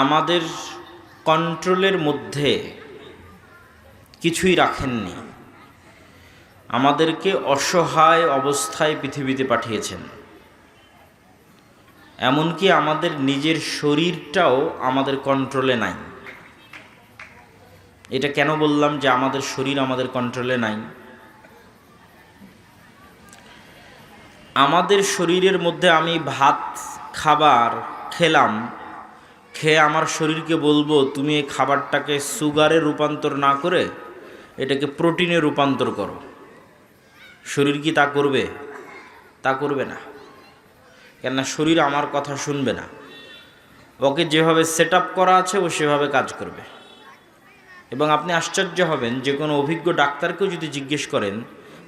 আমাদের কন্ট্রোলের মধ্যে কিছুই রাখেননি, আমাদেরকে অসহায় অবস্থায় পৃথিবীতে পাঠিয়েছেন। এমনকি আমাদের নিজের শরীরটাও আমাদের কন্ট্রোলে নাই। এটা কেন বললাম যে আমাদের শরীর আমাদের কন্ট্রোলে নাই? আমাদের শরীরের মধ্যে আমি ভাত খাবার খেলাম, খেয়ে আমার শরীরকে বলবো তুমি এই খাবারটাকে সুগারে রূপান্তর না করে এটাকে প্রোটিনে রূপান্তর করো। শরীর কি তা করবে? তা করবে না। কেননা শরীর আমার কথা শুনবে না। ওকে যেভাবে সেট আপ করা আছে ও সেভাবে কাজ করবে। এবং আপনি আশ্চর্য হবেন, যে কোনো অভিজ্ঞ ডাক্তারকেও যদি জিজ্ঞেস করেন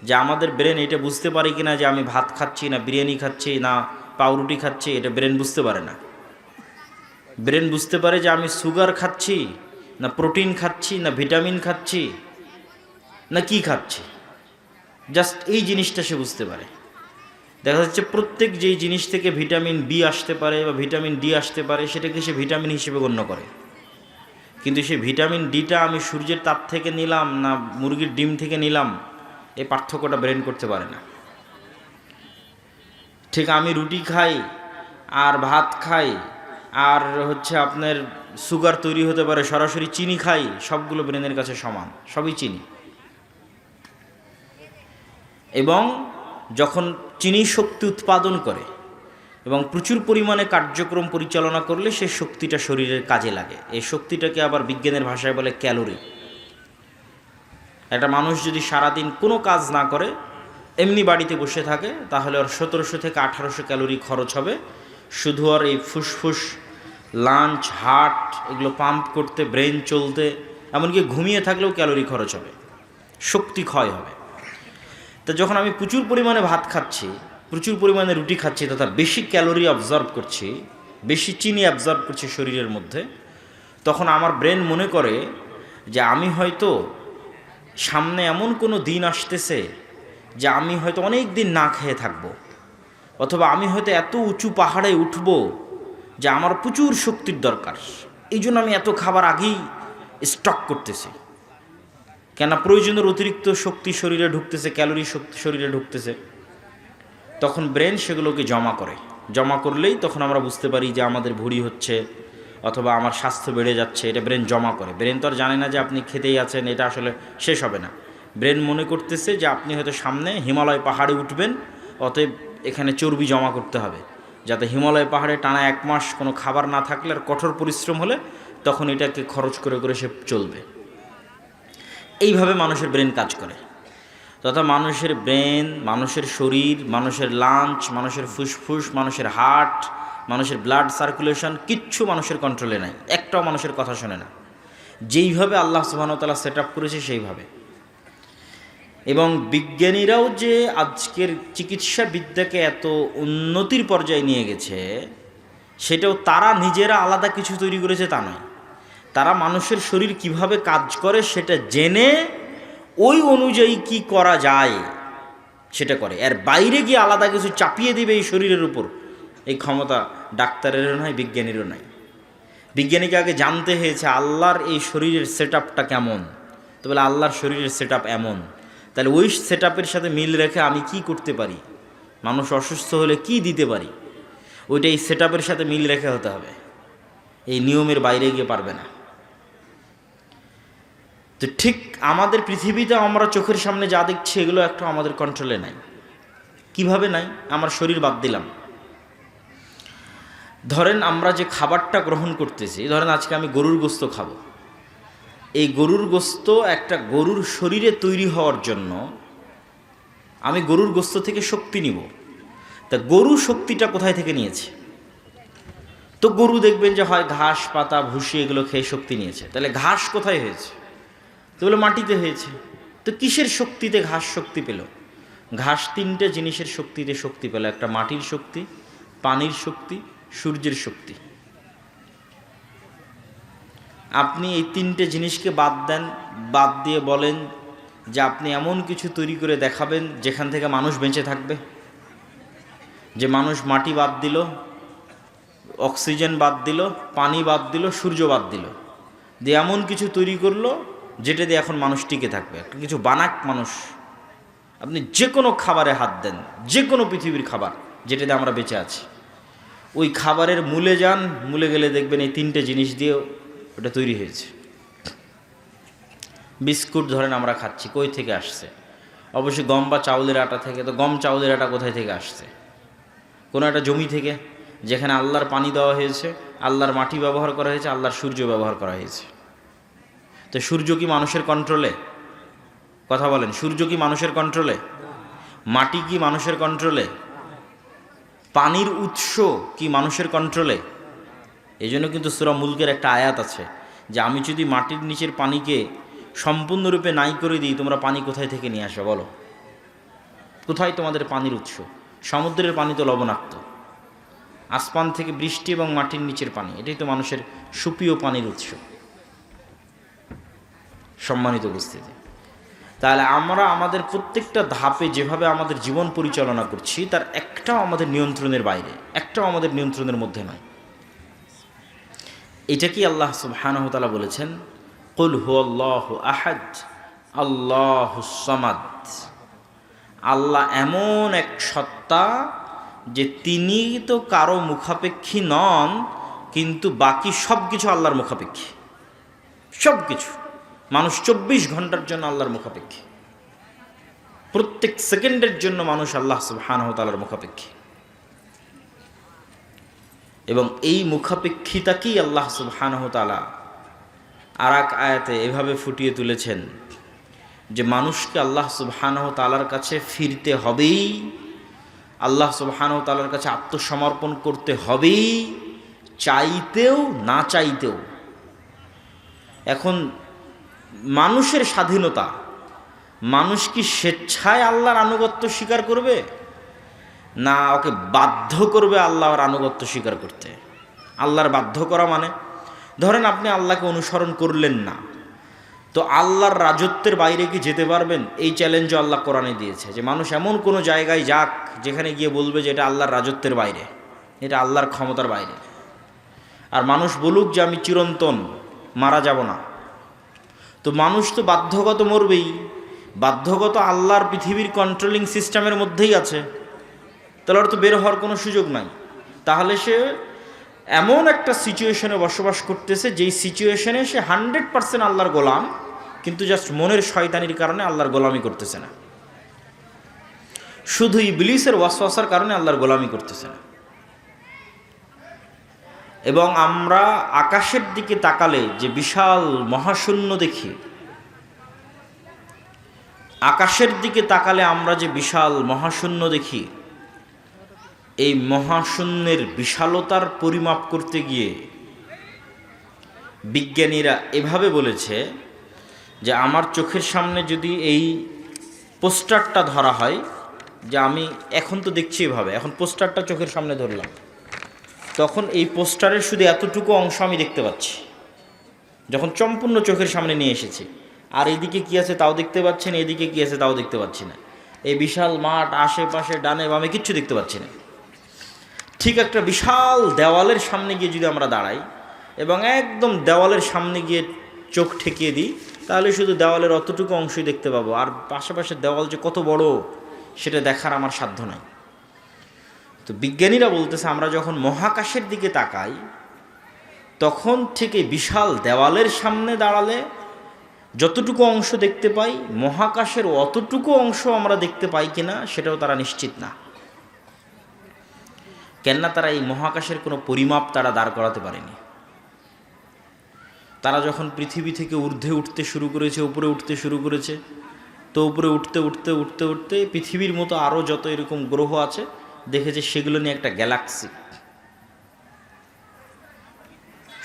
যে আমাদের ব্রেন এটা বুঝতে পারে কি না যে আমি ভাত খাচ্ছি না বিরিয়ানি খাচ্ছি না পাউরুটি খাচ্ছি, এটা ব্রেন বুঝতে পারে না। ব্রেন বুঝতে পারে যে আমি সুগার খাচ্ছি না প্রোটিন খাচ্ছি না ভিটামিন খাচ্ছি না কি খাচ্ছি, জাস্ট এই জিনিসটা সে বুঝতে পারে। দেখা যাচ্ছে প্রত্যেক যেই জিনিস থেকে ভিটামিন বি আসতে পারে বা ভিটামিন ডি আসতে পারে সেটাকে সে ভিটামিন হিসেবে গণ্য করে। কিন্তু সেই ভিটামিন ডিটা আমি সূর্যের তাপ থেকে নিলাম না মুরগির ডিম থেকে নিলাম, এই পার্থক্যটা ব্রেন করতে পারে না। ঠিক আমি রুটি খাই আর ভাত খাই আর আপনার সুগার তৈরি হতে পারে সরাসরি চিনি খাই, সবগুলো ব্রেনের কাছে সমান, সবই চিনি। এবং যখন চিনি শক্তি উৎপাদন করে এবং প্রচুর পরিমাণে কার্যক্রম পরিচালনা করলে সেই শক্তিটা শরীরের কাজে লাগে। এই শক্তিটাকে আবার বিজ্ঞানের ভাষায় বলে ক্যালোরি। একটা মানুষ যদি সারাদিন কোনো কাজ না করে এমনি বাড়িতে বসে থাকে তাহলে ওর 1700 থেকে 1800 ক্যালোরি খরচ হবে শুধু আর এই ফুসফুস লাঞ্চ হার্ট এগুলো পাম্প করতে, ব্রেন চলতে, এমনকি ঘুমিয়ে থাকলেও ক্যালোরি খরচ হবে, শক্তি ক্ষয় হবে। তো যখন আমি প্রচুর পরিমাণে ভাত খাচ্ছি, প্রচুর পরিমাণে রুটি খাচ্ছি তথা বেশি ক্যালোরি অবজর্ভ করছি, বেশি চিনি অবজর্ভ করছি শরীরের মধ্যে, তখন আমার ব্রেন মনে করে যে আমি হয়তো সামনে এমন কোনো দিন আসতেছে যে আমি হয়তো অনেক দিন না খেয়ে থাকব, অথবা আমি হয়তো এত উঁচু পাহাড়ে উঠব যে আমার প্রচুর শক্তির দরকার, এই জন্য আমি এত খাবার আগেই স্টক করতেছি। কেন? প্রয়োজনের অতিরিক্ত শক্তি শরীরে ঢুকতেছে, ক্যালোরি শক্তি শরীরে ঢুকতেছে। তখন ব্রেন সেগুলোকে জমা করে, জমা করলেই তখন আমরা বুঝতে পারি যে আমাদের ভুঁড়ি হচ্ছে অথবা আমার স্বাস্থ্য বেড়ে যাচ্ছে। এটা ব্রেন জমা করে। ব্রেন তো আর জানে না যে আপনি খেতেই আছেন, এটা আসলে শেষ হবে না। ব্রেন মনে করতেছে যে আপনি হয়তো সামনে হিমালয় পাহাড়ে উঠবেন, অতএব এখানে চর্বি জমা করতে হবে, যাতে হিমালয় পাহাড়ে টানা 1 মাস কোনো খাবার না থাকলে আর কঠোর পরিশ্রম হলে তখন এটাকে খরচ করে করে সে চলবে। এইভাবে মানুষের ব্রেন কাজ করে। তথা মানুষের ব্রেন, মানুষের শরীর, মানুষের লাঞ্চ, মানুষের ফুসফুস, মানুষের হার্ট, মানুষের ব্লাড সার্কুলেশন কিচ্ছু মানুষের কন্ট্রোলে নাই। একটাও মানুষের কথা শোনে না। যেইভাবে আল্লাহ সুবহানাহু ওয়া তাআলা সেট আপ করেছে সেইভাবে। এবং বিজ্ঞানীরাও যে আজকের চিকিৎসা বিদ্যাকে এত উন্নতির পর্যায়ে নিয়ে গেছে, সেটাও তারা নিজেরা আলাদা কিছু তৈরি করেছে তা নয়। তারা মানুষের শরীর কিভাবে কাজ করে সেটা জেনে ওই অনুযায়ী কি করা যায় সেটা করে। এর বাইরে গিয়ে আলাদা কিছু চাপিয়ে দিবে এই শরীরের উপর, এই ক্ষমতা ডাক্তারেরও নয়, বিজ্ঞানীরও নাই। বিজ্ঞানীকে আগে জানতে হয়েছে আল্লাহর এই শরীরের সেট আপটা কেমন। তো বলে আল্লাহর শরীরের সেট আপ এমন, তাহলে ওই সেট আপের সাথে মিল রেখে আমি কি করতে পারি, মানুষ অসুস্থ হলে কি দিতে পারি, ওইটা এই সেট আপের সাথে মিল রেখে হতে হবে। এই নিয়মের বাইরে গিয়ে পারবে না। তো ঠিক আমাদের পৃথিবীতে আমরা চোখের সামনে যা দেখছি এগুলো একটা আমাদের কন্ট্রোলে নাই। কিভাবে নাই? আমার শরীর বাদ দিলাম। ধরেন আমরা যে খাবারটা গ্রহণ করতেছি, ধরেন আজকে আমি গরুর গোস্ত খাবো। এই গরুর গোস্ত একটা গরুর শরীরে তৈরি হওয়ার জন্য আমি গরুর গোস্ত থেকে শক্তি নিব। তা গরু শক্তিটা কোথায় থেকে নিয়েছে? তো গরু দেখবেন যে হয় ঘাস পাতা ভুসি এগুলো খেয়ে শক্তি নিয়েছে। তাহলে ঘাস কোথায় হয়েছে? তো বলে মাটিতে হয়েছে। তো কিসের শক্তিতে ঘাস শক্তি পেল? ঘাস 3টে জিনিসের শক্তিতে শক্তি পেল। একটা মাটির শক্তি, পানির শক্তি, সূর্যের শক্তি। আপনি এই 3টে জিনিসকে বাদ দেন, বাদ দিয়ে বলেন যে আপনি এমন কিছু তৈরি করে দেখাবেন যেখান থেকে মানুষ বেঁচে থাকবে। যে মানুষ মাটি বাদ দিল, অক্সিজেন বাদ দিল, পানি বাদ দিল, সূর্য বাদ দিল, দিয়ে এমন কিছু তৈরি করলো যেটা দিয়ে এখন মানুষ টিকে থাকবে। একটা কিছু বানাক মানুষ, আপনি যে কোনো খাবারে হাত দেন, যে কোনো পৃথিবীর খাবার যেটা দিয়ে আমরা বেঁচে আছি, ওই খাবারের মূলে যান, মূলে গেলে দেখবেন এই তিনটে জিনিস দিয়ে ওটা তৈরি হয়েছে। বিস্কুট ধরেন আমরা খাচ্ছি, কই থেকে আসছে? অবশ্যই গম বা চাউলের আটা থেকে। তো গম চাউলের আটা কোথায় থেকে আসছে? কোনো একটা জমি থেকে, যেখানে আল্লাহর পানি দেওয়া হয়েছে, আল্লাহর মাটি ব্যবহার করা হয়েছে, আল্লাহর সূর্য ব্যবহার করা হয়েছে। তো সূর্য কি মানুষের কন্ট্রোলে? কথা বলেন, সূর্য কি মানুষের কন্ট্রোলে? মাটি কি মানুষের কন্ট্রোলে? পানির উৎস কি মানুষের কন্ট্রোলে? এই জন্য কিন্তু সূরা মুলকের একটা আয়াত আছে যে আমি যদি মাটির নিচের পানিকে সম্পূর্ণরূপে নাই করে দিই, তোমরা পানি কোথায় থেকে নিয়ে আসো বলো? কোথায় তোমাদের পানির উৎস? সমুদ্রের পানি তো লবণাক্ত, আসমান থেকে বৃষ্টি এবং মাটির নিচের পানি, এটাই তো মানুষের সুপ্রিয় পানির উৎস। সম্মানিত উপস্থিতি, তাহলে আমরা আমাদের প্রত্যেকটা ধাপে যেভাবে আমাদের জীবন পরিচালনা করছি, তার একটাও আমাদের নিয়ন্ত্রণের বাইরে, একটাও আমাদের নিয়ন্ত্রণের মধ্যে নয়। এটা কি আল্লাহ সুবহানাহু ওয়া তাআলা বলেছেন, কুল হুয়াল্লাহু আহাদ আল্লাহুস সামাদ। আল্লাহ এমন এক সত্তা যে তিনি তো কারো মুখাপেক্ষী নন, কিন্তু বাকি সব কিছু আল্লাহর মুখাপেক্ষী। সব কিছু, মানুষ 24 ঘন্টার জন্য আল্লাহর মুখাপেক্ষী, প্রত্যেক সেকেন্ডের জন্য মানুষ আল্লাহ সুবহানাহু ওয়া তাআলার মুখাপেক্ষী। এবং এই মুখাপেক্ষিতাকেই আল্লাহ সুবহানাহু ওয়া তাআলা আর এক আয়াতে এভাবে ফুটিয়ে তুলেছেন যে মানুষকে আল্লাহ সুবহানাহু ওয়া তাআলার কাছে ফিরতে হবেই, আল্লাহ সুবহানাহু ওয়া তাআলার কাছে আত্মসমর্পণ করতে হবেই, চাইতেও না চাইতেও। এখন মানুষের স্বাধীনতা, মানুষ কি স্বেচ্ছায় আল্লাহর আনুগত্য স্বীকার করবে, না ওকে বাধ্য করবে আল্লাহর আনুগত্য স্বীকার করতে? আল্লাহর বাধ্য করা মানে, ধরেন আপনি আল্লাহকে অনুসরণ করলেন না, তো আল্লাহর রাজত্বের বাইরে কি যেতে পারবেন? এই চ্যালেঞ্জও আল্লাহ কোরআনে দিয়েছে যে মানুষ এমন কোনো জায়গায় যাক যেখানে গিয়ে বলবে যে এটা আল্লাহর রাজত্বের বাইরে, এটা আল্লাহর ক্ষমতার বাইরে। আর মানুষ বলুক যে আমি চিরন্তন, মারা যাব না, তো মানুষ তো বাধ্যগত মরবেই, বাধ্যগত আল্লাহর পৃথিবীর কন্ট্রোলিং সিস্টেমের মধ্যেই আছে, তাহলে ওর তো বের হওয়ার কোনো সুযোগ নাই। তাহলে সে এমন একটা সিচুয়েশনে বসবাস করতেছে যেই সিচুয়েশনে সে 100% আল্লাহর গোলাম, কিন্তু জাস্ট মনের শয়তানির কারণে আল্লাহর গোলামি করতেছে না, শুধু ইবলিসের ওয়াসওয়াসার কারণে আল্লাহর গোলামি করতেছে না। এবং আমরা আকাশের দিকে তাকালে যে বিশাল মহাশূন্য দেখি, আকাশের দিকে তাকালে আমরা যে বিশাল মহাশূন্য দেখি, এই মহাশূন্যের বিশালতার পরিমাপ করতে গিয়ে বিজ্ঞানীরা এভাবে বলেছে যে আমার চোখের সামনে যদি এই পোস্টারটা ধরা হয়, যে আমি এখন তো দেখছি এভাবে, এখন পোস্টারটা চোখের সামনে ধরলাম, তখন এই পোস্টারের শুধু এতটুকু অংশ আমি দেখতে পাচ্ছি, যখন সম্পূর্ণ চোখের সামনে নিয়ে এসেছি। আর এদিকে কী আছে তাও দেখতে পাচ্ছি না, এদিকে কী আছে তাও দেখতে পাচ্ছি না, এই বিশাল মাঠ, আশেপাশে ডানে বামে কিচ্ছু দেখতে পাচ্ছি না। ঠিক একটা বিশাল দেওয়ালের সামনে গিয়ে যদি আমরা দাঁড়াই এবং একদম দেওয়ালের সামনে গিয়ে চোখ ঠেকিয়ে দিই, তাহলে শুধু দেওয়ালের অতটুকু অংশই দেখতে পাবো, আর পাশাপাশি দেওয়াল যে কত বড় সেটা দেখার আমার সাধ্য নাই। তো বিজ্ঞানীরা বলতেছে আমরা যখন মহাকাশের দিকে তাকাই, তখন থেকে বিশাল দেওয়ালের সামনে দাঁড়ালে যতটুকু অংশ দেখতে পাই, মহাকাশের অতটুকু অংশ আমরা দেখতে পাই কিনা সেটাও তারা নিশ্চিত না। কেননা তারা এই মহাকাশের কোনো পরিমাপ তারা দাঁড় করাতে পারেনি। তারা যখন পৃথিবী থেকে ঊর্ধ্বে উঠতে শুরু করেছে, উপরে উঠতে শুরু করেছে, তো উপরে উঠতে উঠতে উঠতে উঠতে পৃথিবীর মতো আরও যত এরকম গ্রহ আছে দেখেছে, সেগুলো নিয়ে একটা গ্যালাক্সি,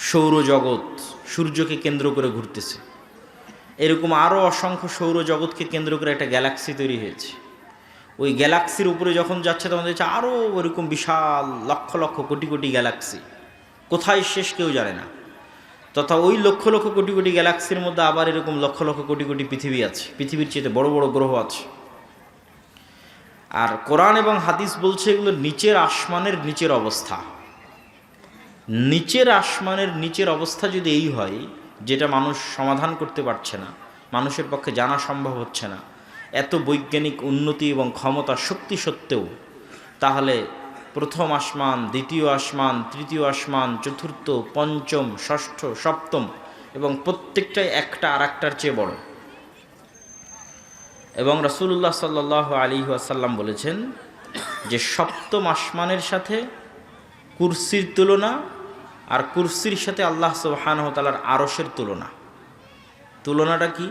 সৌরজগৎ সূর্যকে কেন্দ্র করে ঘুরতেছে, এরকম আরও অসংখ্য সৌরজগৎকে কেন্দ্র করে একটা গ্যালাক্সি তৈরি হয়েছে। ওই গ্যালাক্সির উপরে যখন যাচ্ছে তখন দেখছে আরও ওরকম বিশাল লক্ষ লক্ষ কোটি কোটি গ্যালাক্সি, কোথায় শেষ কেউ জানে না। তথা ওই লক্ষ লক্ষ কোটি কোটি গ্যালাক্সির মধ্যে আবার এরকম লক্ষ লক্ষ কোটি কোটি পৃথিবী আছে, পৃথিবীর চেয়ে বড় বড় গ্রহ আছে। আর কোরআন এবং হাদিস বলছে এগুলো নিচের আসমানের নিচের অবস্থা। নিচের আসমানের নিচের অবস্থা যদি এই হয়, যেটা মানুষ সমাধান করতে পারছে না, মানুষের পক্ষে জানা সম্ভব হচ্ছে না, এত বৈজ্ঞানিক উন্নতি এবং ক্ষমতা শক্তি সত্ত্বেও, তাহলে প্রথম আসমান, দ্বিতীয় আসমান, তৃতীয় আসমান, চতুর্থ, পঞ্চম, ষষ্ঠ, সপ্তম, এবং প্রত্যেকটাই একটা আর একটার চেয়ে বড়। এবং রাসূলুল্লাহ সাল্লাল্লাহু আলাইহি ওয়াসাল্লাম বলেছেন যে সপ্তম আসমানের সাথে কুরসির তুলনা, আর কুরসির সাথে আল্লাহ সুবহানাহু ওয়া তাআলার আরশের তুলনা। তুলনাটা কি?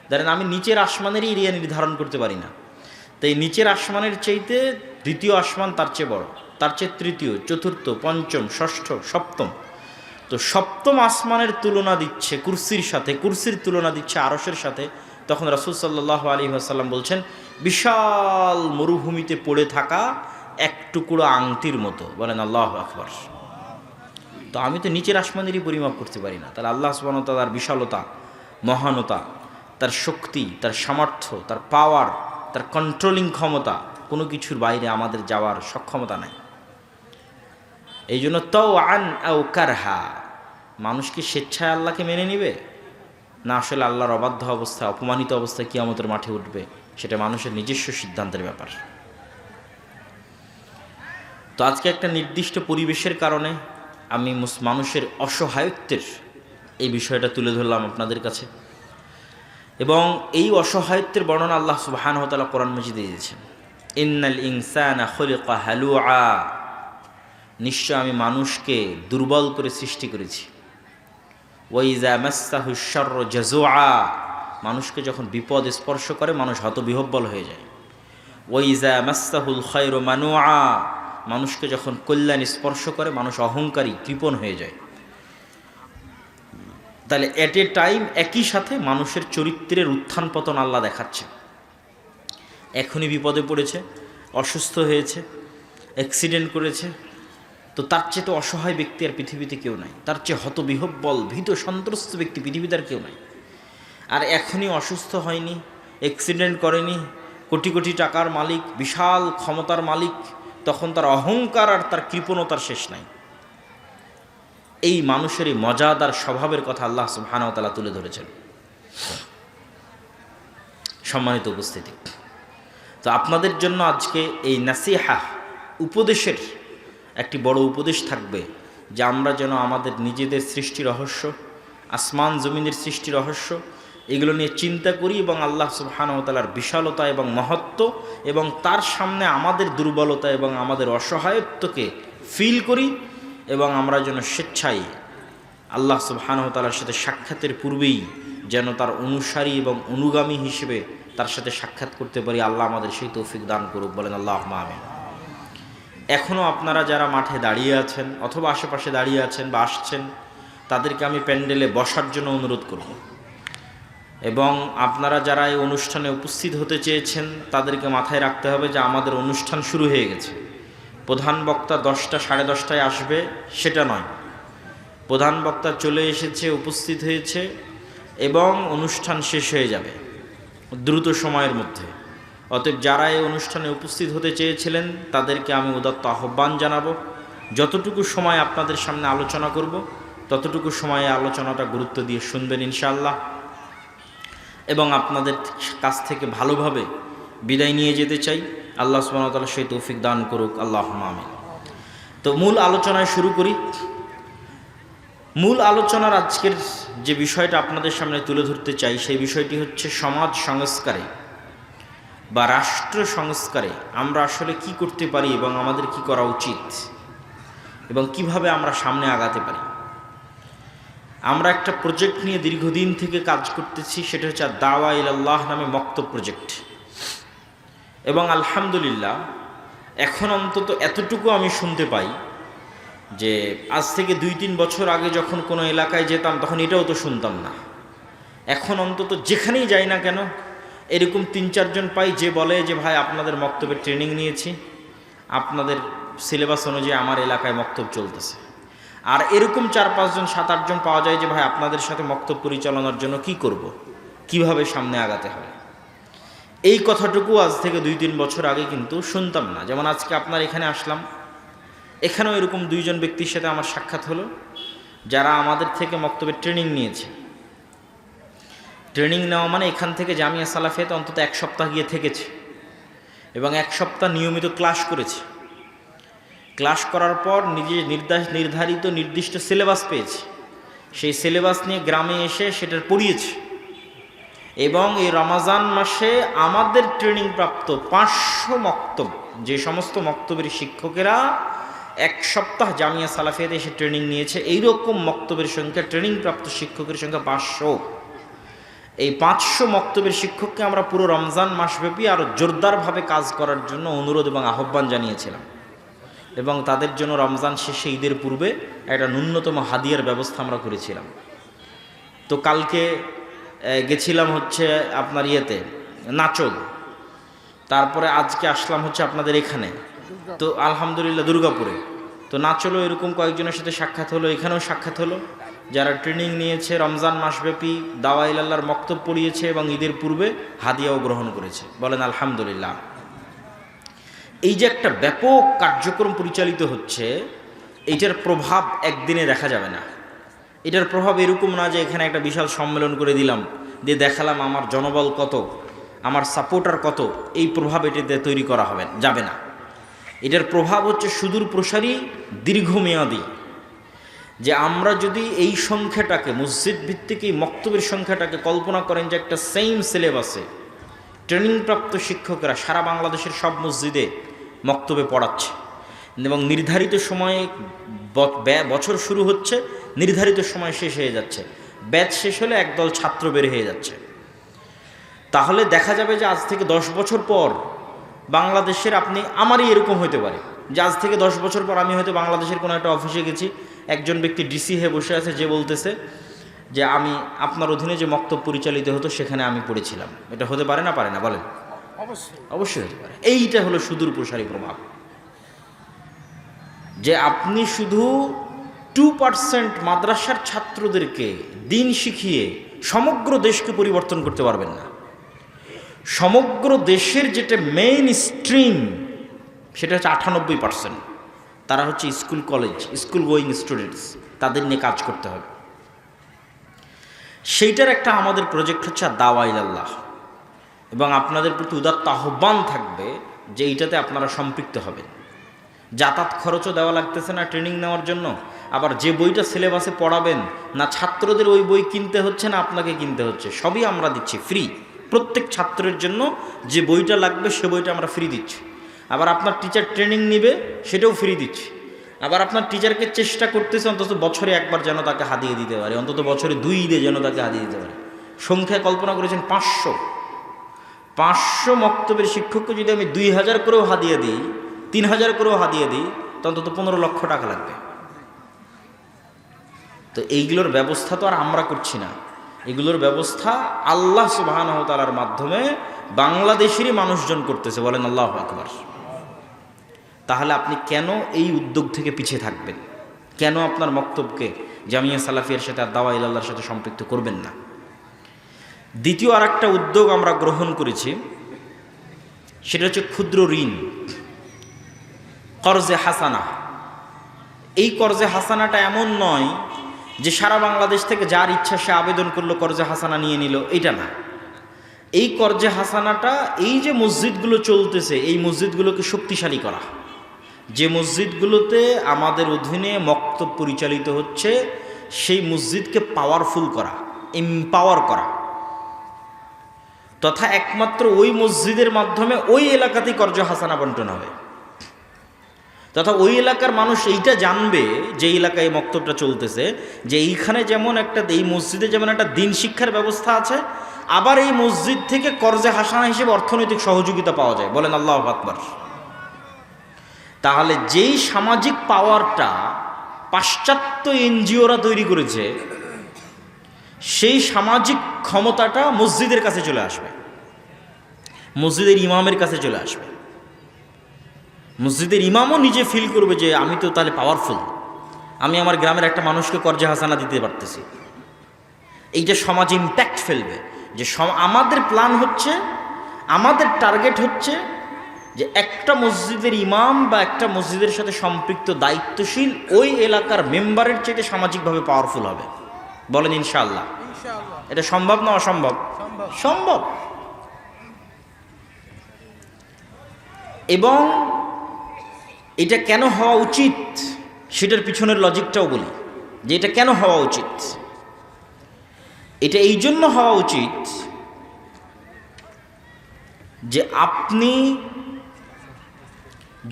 ধরেন আমি নিচের আসমানেরই এরিয়া নির্ধারণ করতে পারি না, তাই নিচের আসমানের চাইতে দ্বিতীয় আসমান তার চেয়ে বড়, তার চেয়ে তৃতীয়, চতুর্থ, পঞ্চম, ষষ্ঠ, সপ্তম। তো সপ্তম আসমানের তুলনা দিচ্ছে কুরসির সাথে, কুরসির তুলনা দিচ্ছে আরশের সাথে। তখন রাসূল সাল্লাল্লাহু আলাইহি ওয়াসাল্লাম বলছেন, বিশাল মরুভূমিতে পড়ে থাকা এক টুকরো আংটির মতো। বলেন আল্লাহু আকবার। তো আমি তো নিচের আসমানেরই পরিমাপ করতে পারি না, তাহলে আল্লাহ সুবহানাহু ওয়া তাআলার বিশালতা, মহানতা, তার শক্তি, তার সামর্থ্য, তার পাওয়ার, তার কন্ট্রোলিং ক্ষমতা, কোনো কিছুর বাইরে আমাদের যাওয়ার সক্ষমতা নাই। এই জন্য তাওআন আও কারহা, মানুষ কি স্বেচ্ছায় আল্লাহকে মেনে নিবে, না আসলে আল্লাহর অবাধ্য অবস্থায়, অপমানিত অবস্থায় কিয়ামতের মাঠে উঠবে, সেটা মানুষের নিজস্ব সিদ্ধান্তের ব্যাপার। তো আজকে একটা নির্দিষ্ট পরিবেশের কারণে আমি মানুষের অসহায়ত্বের এই বিষয়টা তুলে ধরলাম আপনাদের কাছে। এবং এই অসহায়ত্বের বর্ণনা আল্লাহ সুবহানাহু ওয়া তাআলা কোরআন মাজিদে দিয়েছেন, ইন্নাল ইনসানা খুলিকা হালুআ, নিশ্চয় আমি মানুষকে দুর্বল করে সৃষ্টি করেছি। ওয়া ইযা মাসসাহু শাররু জাযুআ, মানুষকে যখন বিপদ স্পর্শ করে মানুষ হতবিহ্বল হয়ে যায়। ওয়া ইযা মাসসাহুল খায়রু মানুআ, মানুষকে যখন কল্যাণ স্পর্শ করে মানুষ অহংকারী, কৃপণ হয়ে যায়। তাহলে এট এ টাইম একই সাথে মানুষের চরিত্রের উত্থান পতন আল্লাহ দেখাচ্ছে। এখনই বিপদে পড়েছে, অসুস্থ হয়েছে, অ্যাক্সিডেন্ট করেছে, তো তার চেয়ে তো অসহায় ব্যক্তি আর পৃথিবীতে কেউ নাই, তার চেয়ে হতবিহ্বল, ভীত, সন্ত্রস্ত ব্যক্তি পৃথিবীতে আর কেউ নাই। আর এখনই অসুস্থ হয়নি, অ্যাক্সিডেন্ট করেনি, কোটি কোটি টাকার মালিক, বিশাল ক্ষমতার মালিক, তখন তার অহংকার আর তার কৃপণতার শেষ নাই। এই মানুষের এই মজাদার স্বভাবের কথা আল্লাহ সুবহানাহু ওয়া তাআলা তুলে ধরেছেন। সম্মানিত উপস্থিতি, তো আপনাদের জন্য আজকে এই নাসিহা, উপদেশের একটি বড় উপদেশ থাকবে, যে আমরা যেন আমাদের নিজেদের সৃষ্টি রহস্য, আসমান জমিনের সৃষ্টি রহস্য, এগুলো নিয়ে চিন্তা করি এবং আল্লাহ সুবহানাহু ওয়া তাআলার বিশালতা এবং মহত্ব এবং তার সামনে আমাদের দুর্বলতা এবং আমাদের অসহায়ত্বকে ফিল করি, এবং আমরা যেন স্বেচ্ছায় আল্লাহ সুবহানাহু ওয়া তাআলার সাথে সাক্ষাতের পূর্বেই যেন তার অনুসারী এবং অনুগামী হিসেবে তার সাথে সাক্ষাৎ করতে পারি। আল্লাহ আমাদের সেই তৌফিক দান করুক। বলেন আল্লাহুম্মা আমিন। এখনও আপনারা যারা মাঠে দাঁড়িয়ে আছেন অথবা আশেপাশে দাঁড়িয়ে আছেন বা আসছেন, তাদেরকে আমি প্যান্ডেলে বসার জন্য অনুরোধ করব, এবং আপনারা যারা এই অনুষ্ঠানে উপস্থিত হতে চেয়েছেন তাদেরকে মাথায় রাখতে হবে যে আমাদের অনুষ্ঠান শুরু হয়ে গেছে। প্রধান বক্তা 10টা সাড়ে 10টায় আসবে সেটা নয়, প্রধান বক্তা চলে এসেছে, উপস্থিত হয়েছে, এবং অনুষ্ঠান শেষ হয়ে যাবে দ্রুত সময়ের মধ্যে। অতএব যারা এই অনুষ্ঠানে উপস্থিত হতে চেয়েছিলেন তাদেরকে আমি উদাত্ত আহ্বান জানাবো, যতটুকু সময় আপনাদের সামনে আলোচনা করব ততটুকু সময়ে আলোচনাটা গুরুত্ব দিয়ে শুনবেন ইনশাআল্লাহ, এবং আপনাদের কাছ থেকে ভালোভাবে বিদায় নিয়ে যেতে চাই। আল্লাহ সুবহানাহু ওয়া তাআলা সেই তৌফিক দান করুক। আল্লাহুম্মা আমিন। তো মূল আলোচনায় শুরু করি। মূল আলোচনার আজকের যে বিষয়টা আপনাদের সামনে তুলে ধরতে চাই, সেই বিষয়টি হচ্ছে সমাজ সংস্কারে বা রাষ্ট্র সংস্কারে আমরা আসলে কি করতে পারি এবং আমাদের কি করা উচিত এবং কিভাবে আমরা সামনে আগাতে পারি। আমরা একটা প্রজেক্ট নিয়ে দীর্ঘদিন থেকে কাজ করতেছি, সেটা হচ্ছে দাওয়া ইলাল্লাহ নামে মক্তব প্রজেক্ট। এবং আলহামদুলিল্লাহ এখন অন্তত এতটুকু আমি শুনতে পাই যে আজ থেকে 2-3 বছর আগে যখন কোনো এলাকায় যেতাম তখন এটাও তো শুনতাম না। এখন অন্তত যেখানেই যাই না কেন এরকম 3-4 জন পাই যে বলে যে ভাই আপনাদের মক্তবের ট্রেনিং নিয়েছি, আপনাদের সিলেবাস অনুযায়ী আমার এলাকায় মক্তব চলতেছে। আর এরকম 4-5 জন 7-8 জন পাওয়া যায় যে ভাই আপনাদের সাথে মক্তব পরিচালনার জন্য কি করব, কিভাবে সামনে আগাতে হবে। এই কথাটুকু আজ থেকে 2-3 বছর আগে কিন্তু শুনতাম না। যেমন আজকে আপনার এখানে আসলাম, এখানেও এরকম দুইজন ব্যক্তির সাথে আমার সাক্ষাৎ হলো, যারা আমাদের থেকে মক্তবের ট্রেনিং নিয়েছে। ট্রেনিং নেওয়া মানে এখান থেকে জামিয়া সালাফিয়াতে অন্তত 1 সপ্তাহ গিয়ে থেকেছে এবং 1 সপ্তাহ নিয়মিত ক্লাস করেছে। ক্লাস করার পর নিজে নির্ধারিত নির্দিষ্ট সিলেবাস পেয়েছে, সেই সিলেবাস নিয়ে গ্রামে এসে সেটার পড়িয়েছে এবং এই রমাজান মাসে আমাদের ট্রেনিং প্রাপ্ত 500 মক্তব, যে সমস্ত মক্তবের শিক্ষকেরা 1 সপ্তাহ জামিয়া সালাফিয়াতে এসে ট্রেনিং নিয়েছে, এইরকম মক্তবের সংখ্যা, ট্রেনিং প্রাপ্ত শিক্ষকের সংখ্যা 500। এই 500 মক্তবের শিক্ষককে আমরা পুরো রমজান মাসব্যাপী আরও জোরদারভাবে কাজ করার জন্য অনুরোধ এবং আহ্বান জানিয়েছিলাম এবং তাদের জন্য রমজান শেষে ঈদের পূর্বে একটা ন্যূনতম হাদিয়ার ব্যবস্থা আমরা করেছিলাম। তো কালকে গেছিলাম হচ্ছে আপনার ইয়েতে নাচল, তারপরে আজকে আসলাম হচ্ছে আপনাদের এখানে, তো আলহামদুলিল্লাহ দুর্গাপুরে। তো নাচলও এরকম কয়েকজনের সাথে সাক্ষাৎ হলো, এখানেও সাক্ষাৎ হলো, যারা ট্রেনিং নিয়েছে, রমজান মাসব্যাপী দাওয়ায়ে আল্লাহর মক্তব পড়িয়েছে এবং ঈদের পূর্বে হাদিয়াও গ্রহণ করেছে। বলেন আলহামদুলিল্লাহ। এই যে একটা ব্যাপক কার্যক্রম পরিচালিত হচ্ছে, এইটার প্রভাব একদিনে দেখা যাবে না। এটার প্রভাব এরকম না যে এখানে একটা বিশাল সম্মেলন করে দিলাম, দিয়ে দেখালাম আমার জনবল কত, আমার সাপোর্টার কত, এই প্রভাব এটাতে তৈরি করা যাবে না। এটার প্রভাব হচ্ছে সুদূর প্রসারী, দীর্ঘমেয়াদী। যে আমরা যদি এই সংখ্যাটাকে, মসজিদ ভিত্তিক এই মক্তবের সংখ্যাটাকে কল্পনা করেন যে একটা সেম সিলেবাসে ট্রেনিংপ্রাপ্ত শিক্ষকরা সারা বাংলাদেশের সব মসজিদে মক্তবে পড়াচ্ছে এবং নির্ধারিত সময়ে বছর শুরু হচ্ছে, নির্ধারিত সময় শেষ হয়ে যাচ্ছে, ব্যাচ শেষ হলে একদল ছাত্র বের হয়ে যাচ্ছে, তাহলে দেখা যাবে যে আজ থেকে 10 বছর পর বাংলাদেশের, আমারই এরকম হতে পারে যে আজ থেকে 10 বছর পর আমি হয়তো বাংলাদেশের কোনো একটা অফিসে গেছি, একজন ব্যক্তি ডিসি হয়ে বসে আছে, যে বলতেছে যে আমি আপনার অধীনে যে মক্তব পরিচালিত হতো সেখানে আমি পড়েছিলাম। এটা হতে পারে না? পারে না? বলেন। অবশ্যই হতে পারে। এইটা হলো সুদূর প্রসারী প্রভাব, যে আপনি শুধু 2% মাদ্রাসার ছাত্রদেরকে দিন শিখিয়ে সমগ্র দেশকে পরিবর্তন করতে পারবেন না। সমগ্র দেশের যেটা মেইন স্ট্রিম, সেটা হচ্ছে 98%, তারা হচ্ছে school college, school going students, তাদের নিয়ে কাজ করতে হবে। সেইটার একটা আমাদের প্রজেক্ট হচ্ছে দাওয়ায়ে ইলাল্লাহ, এবং আপনাদের প্রতি উদাত্ত আহ্বান থাকবে যে এইটাতে আপনারা সম্পৃক্ত হবেন। যাতায়াত খরচও দেওয়া লাগতেছে না ট্রেনিং নেওয়ার জন্য, আবার যে বইটা সিলেবাসে পড়াবেন না ছাত্রদের ওই বই কিনতে হচ্ছে না আপনাকে কিনতে হচ্ছে, সবই আমরা দিচ্ছি ফ্রি। প্রত্যেক ছাত্রের জন্য যে বইটা লাগবে সে বইটা আমরা ফ্রি দিচ্ছি। আবার আপনার টিচার ট্রেনিং নেবে সেটাও ফ্রি দিচ্ছি। আবার আপনার টিচারকে চেষ্টা করতেছে অন্তত বছরে একবার যেন তাকে হাদিয়ে দিতে পারে, অন্তত বছরে 2 ঈদে যেন তাকে হাদিয়ে দিতে পারে। সংখ্যা কল্পনা করেছেন 500 মক্তবের শিক্ষককে যদি আমি 2000 করেও হাদিয়ে দিই, 3000 করেও হাদিয়ে দিই, তো অন্তত 15 লক্ষ টাকা লাগবে। তো এইগুলোর ব্যবস্থা তো আর আমরা করছি না, এগুলোর ব্যবস্থা আল্লাহ সুবহানাহু ওয়া তাআলার মাধ্যমে বাংলাদেশেরই মানুষজন করতেছে। বলেন আল্লাহু আকবার। তাহলে আপনি কেন এই উদ্যোগ থেকে পিছিয়ে থাকবেন? কেন আপনার মক্তবকে জামিয়া সালাফিয়ার সাথে আর দাওয়ায়ে ইলাল্লাহর সাথে সম্পৃক্ত করবেন না? দ্বিতীয় আর একটা উদ্যোগ আমরা গ্রহণ করেছি, সেটা হচ্ছে ক্ষুদ্র ঋণ, কর্জে হাসানা। এই কর্জে হাসানাটা এমন নয় যে সারা বাংলাদেশ থেকে যার ইচ্ছা সে আবেদন করলো কর্জে হাসানা নিয়ে নিল, এইটা না। এই কর্জে হাসানাটা এই যে মসজিদগুলো চলতেছে, এই মসজিদগুলোকে শক্তিশালী করা, যে মসজিদগুলোতে আমাদের অধীনে মক্তব পরিচালিত হচ্ছে সেই মসজিদকে পাওয়ারফুল করা, এম্পাওয়ার করা, তথা একমাত্র ওই মসজিদের মাধ্যমে ওই এলাকাতেই কর্জ হাসানা বন্টন হবে, তথা ওই এলাকার মানুষ এইটা জানবে যে এলাকায় মক্তবটা চলতেছে, যে এইখানে যেমন একটা, এই মসজিদে যেমন একটা দিন শিক্ষার ব্যবস্থা আছে, আবার এই মসজিদ থেকে কর্জে হাসানা হিসেবে অর্থনৈতিক সহযোগিতা পাওয়া যায়। বলেন আল্লাহু আকবার। তাহলে যেই সামাজিক পাওয়ারটা পাশ্চাত্য এনজিওরা তৈরি করেছে, সেই সামাজিক ক্ষমতাটা মসজিদের কাছে চলে আসবে, মসজিদের ইমামের কাছে চলে আসবে। মসজিদের ইমামও নিজে ফিল করবে যে আমি তো তাহলে পাওয়ারফুল, আমি আমার গ্রামের একটা মানুষকে কর্জে হাসানা দিতে পারতেছি। এইটা সমাজে ইম্প্যাক্ট ফেলবে। যে আমাদের প্ল্যান হচ্ছে, আমাদের টার্গেট হচ্ছে যে একটা মসজিদের ইমাম বা একটা মসজিদের সাথে সম্পৃক্ত দায়িত্বশীল ওই এলাকার মেম্বারের চাইতে সামাজিকভাবে পাওয়ারফুল হবে? বলেন ইনশাআল্লাহ। এটা সম্ভব না অসম্ভব? সম্ভব। এবং এটা কেন হওয়া উচিত সেটার পিছনের লজিকটাও বলি, যে এটা কেন হওয়া উচিত। এটা এই জন্য হওয়া উচিত যে আপনি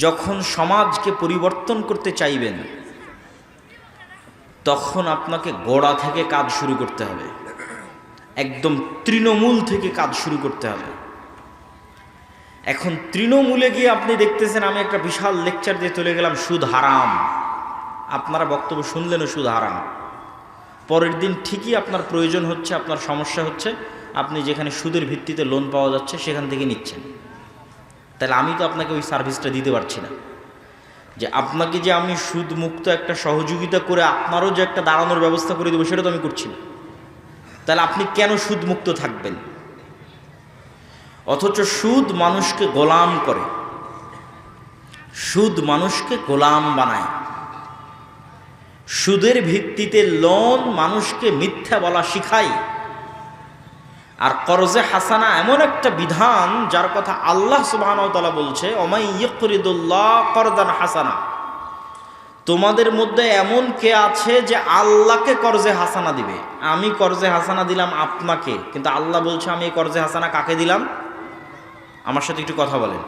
যখন সমাজকে পরিবর্তন করতে চাইবেন তখন আপনাকে গোড়া থেকে কাজ শুরু করতে হবে, একদম তৃণমূল থেকে কাজ শুরু করতে হবে। এখন তৃণমূলে গিয়ে আপনি দেখতেছেন আমি একটা বিশাল লেকচার দিয়ে চলে গেলাম সুদ হারাম, আপনারা বক্তব্য শুনলেনও সুদ হারাম, পরের দিন ঠিকই আপনার প্রয়োজন হচ্ছে, আপনার সমস্যা হচ্ছে, আপনি যেখানে সুদের ভিত্তিতে লোন পাওয়া যাচ্ছে সেখান থেকে নিচ্ছেন। তাহলে আমি তো আপনাকে ওই সার্ভিসটা দিতে পারছি না, যে আপনাকে যে আমি সুদ মুক্ত একটা সহযোগিতা করে আপনারও যে একটা দাঁড়ানোর ব্যবস্থা করে দেবো সেটা তো আমি করছি না। তাহলে আপনি কেন সুদ মুক্ত থাকবেন? অথচ সুদ মানুষকে গোলাম করে, সুদ মানুষকে গোলাম বানায়, সুদের ভিত্তিতে লোন মানুষকে মিথ্যা বলা শিখায়। আর করজে হাসানা এমন একটা বিধান যার কথা আল্লাহ সুবহানাহু ওয়া তাআলা বলছে, ওমাই ইয়াকরিদুল্লাহ করদান হাসানা, তোমাদের মধ্যে এমন কে আছে যে আল্লাহকে করজে হাসানা দিবে। আমি করজে হাসানা দিলাম আপনাকে, কিন্তু আল্লাহ বলছে আমি এই করজে হাসানা কাকে দিলাম? আমার সাথে একটু কথা বলেন।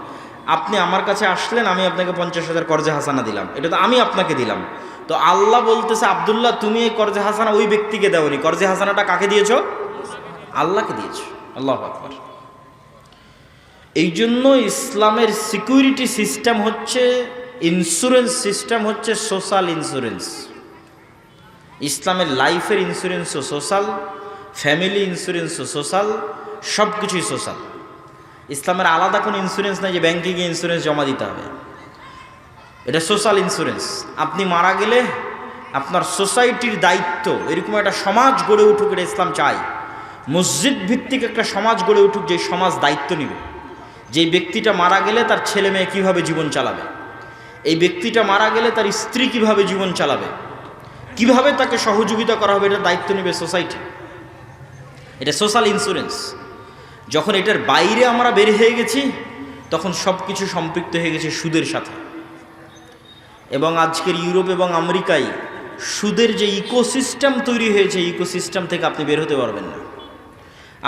আপনি আমার কাছে আসলেন, আমি আপনাকে 50,000 করজে হাসানা দিলাম, এটা তো আমি আপনাকে দিলাম। তো আল্লাহ বলতেছে আব্দুল্লাহ তুমি এই করজে হাসানা ওই ব্যক্তিকে দেওনি, করজে হাসানাটা কাকে দিয়েছো? আল্লাহকে দিয়েছো। আল্লাহু আকবার। এই জন্য ইসলামের সিকিউরিটি সিস্টেম হচ্ছে, ইন্স্যুরেন্স সিস্টেম হচ্ছে সোশ্যাল ইন্স্যুরেন্স। ইসলামের লাইফের ইন্স্যুরেন্সও সোশ্যাল, ফ্যামিলি ইন্স্যুরেন্সও সোশ্যাল, সব কিছুই সোশ্যাল। ইসলামের আলাদা কোনো ইন্স্যুরেন্স নাই যে ব্যাংকে গিয়ে ইন্স্যুরেন্স জমা দিতে হবে, এটা সোশ্যাল ইন্স্যুরেন্স। আপনি মারা গেলে আপনার সোসাইটির দায়িত্ব, এরকম একটা সমাজ গড়ে উঠুক, এটা ইসলাম চায়। মসজিদ ভিত্তিক একটা সমাজ গড়ে উঠুক, যে সমাজ দায়িত্ব নেবে, যে ব্যক্তিটা মারা গেলে তার ছেলে মেয়ে কীভাবে জীবন চালাবে, এই ব্যক্তিটা মারা গেলে তার স্ত্রী কিভাবে জীবন চালাবে, কিভাবে তাকে সহযোগিতা করা হবে, এটার দায়িত্ব নেবে সোসাইটি। এটা সোশ্যাল ইন্স্যুরেন্স। যখন এটার বাইরে আমরা বের হয়ে গেছি তখন সব কিছু সম্পৃক্ত হয়ে গেছে সুদের সাথে। এবং আজকের ইউরোপ এবং আমেরিকায় সুদের যে ইকোসিস্টেম তৈরি হয়েছে, ইকোসিস্টেম থেকে আপনি বের হতে পারবেন না।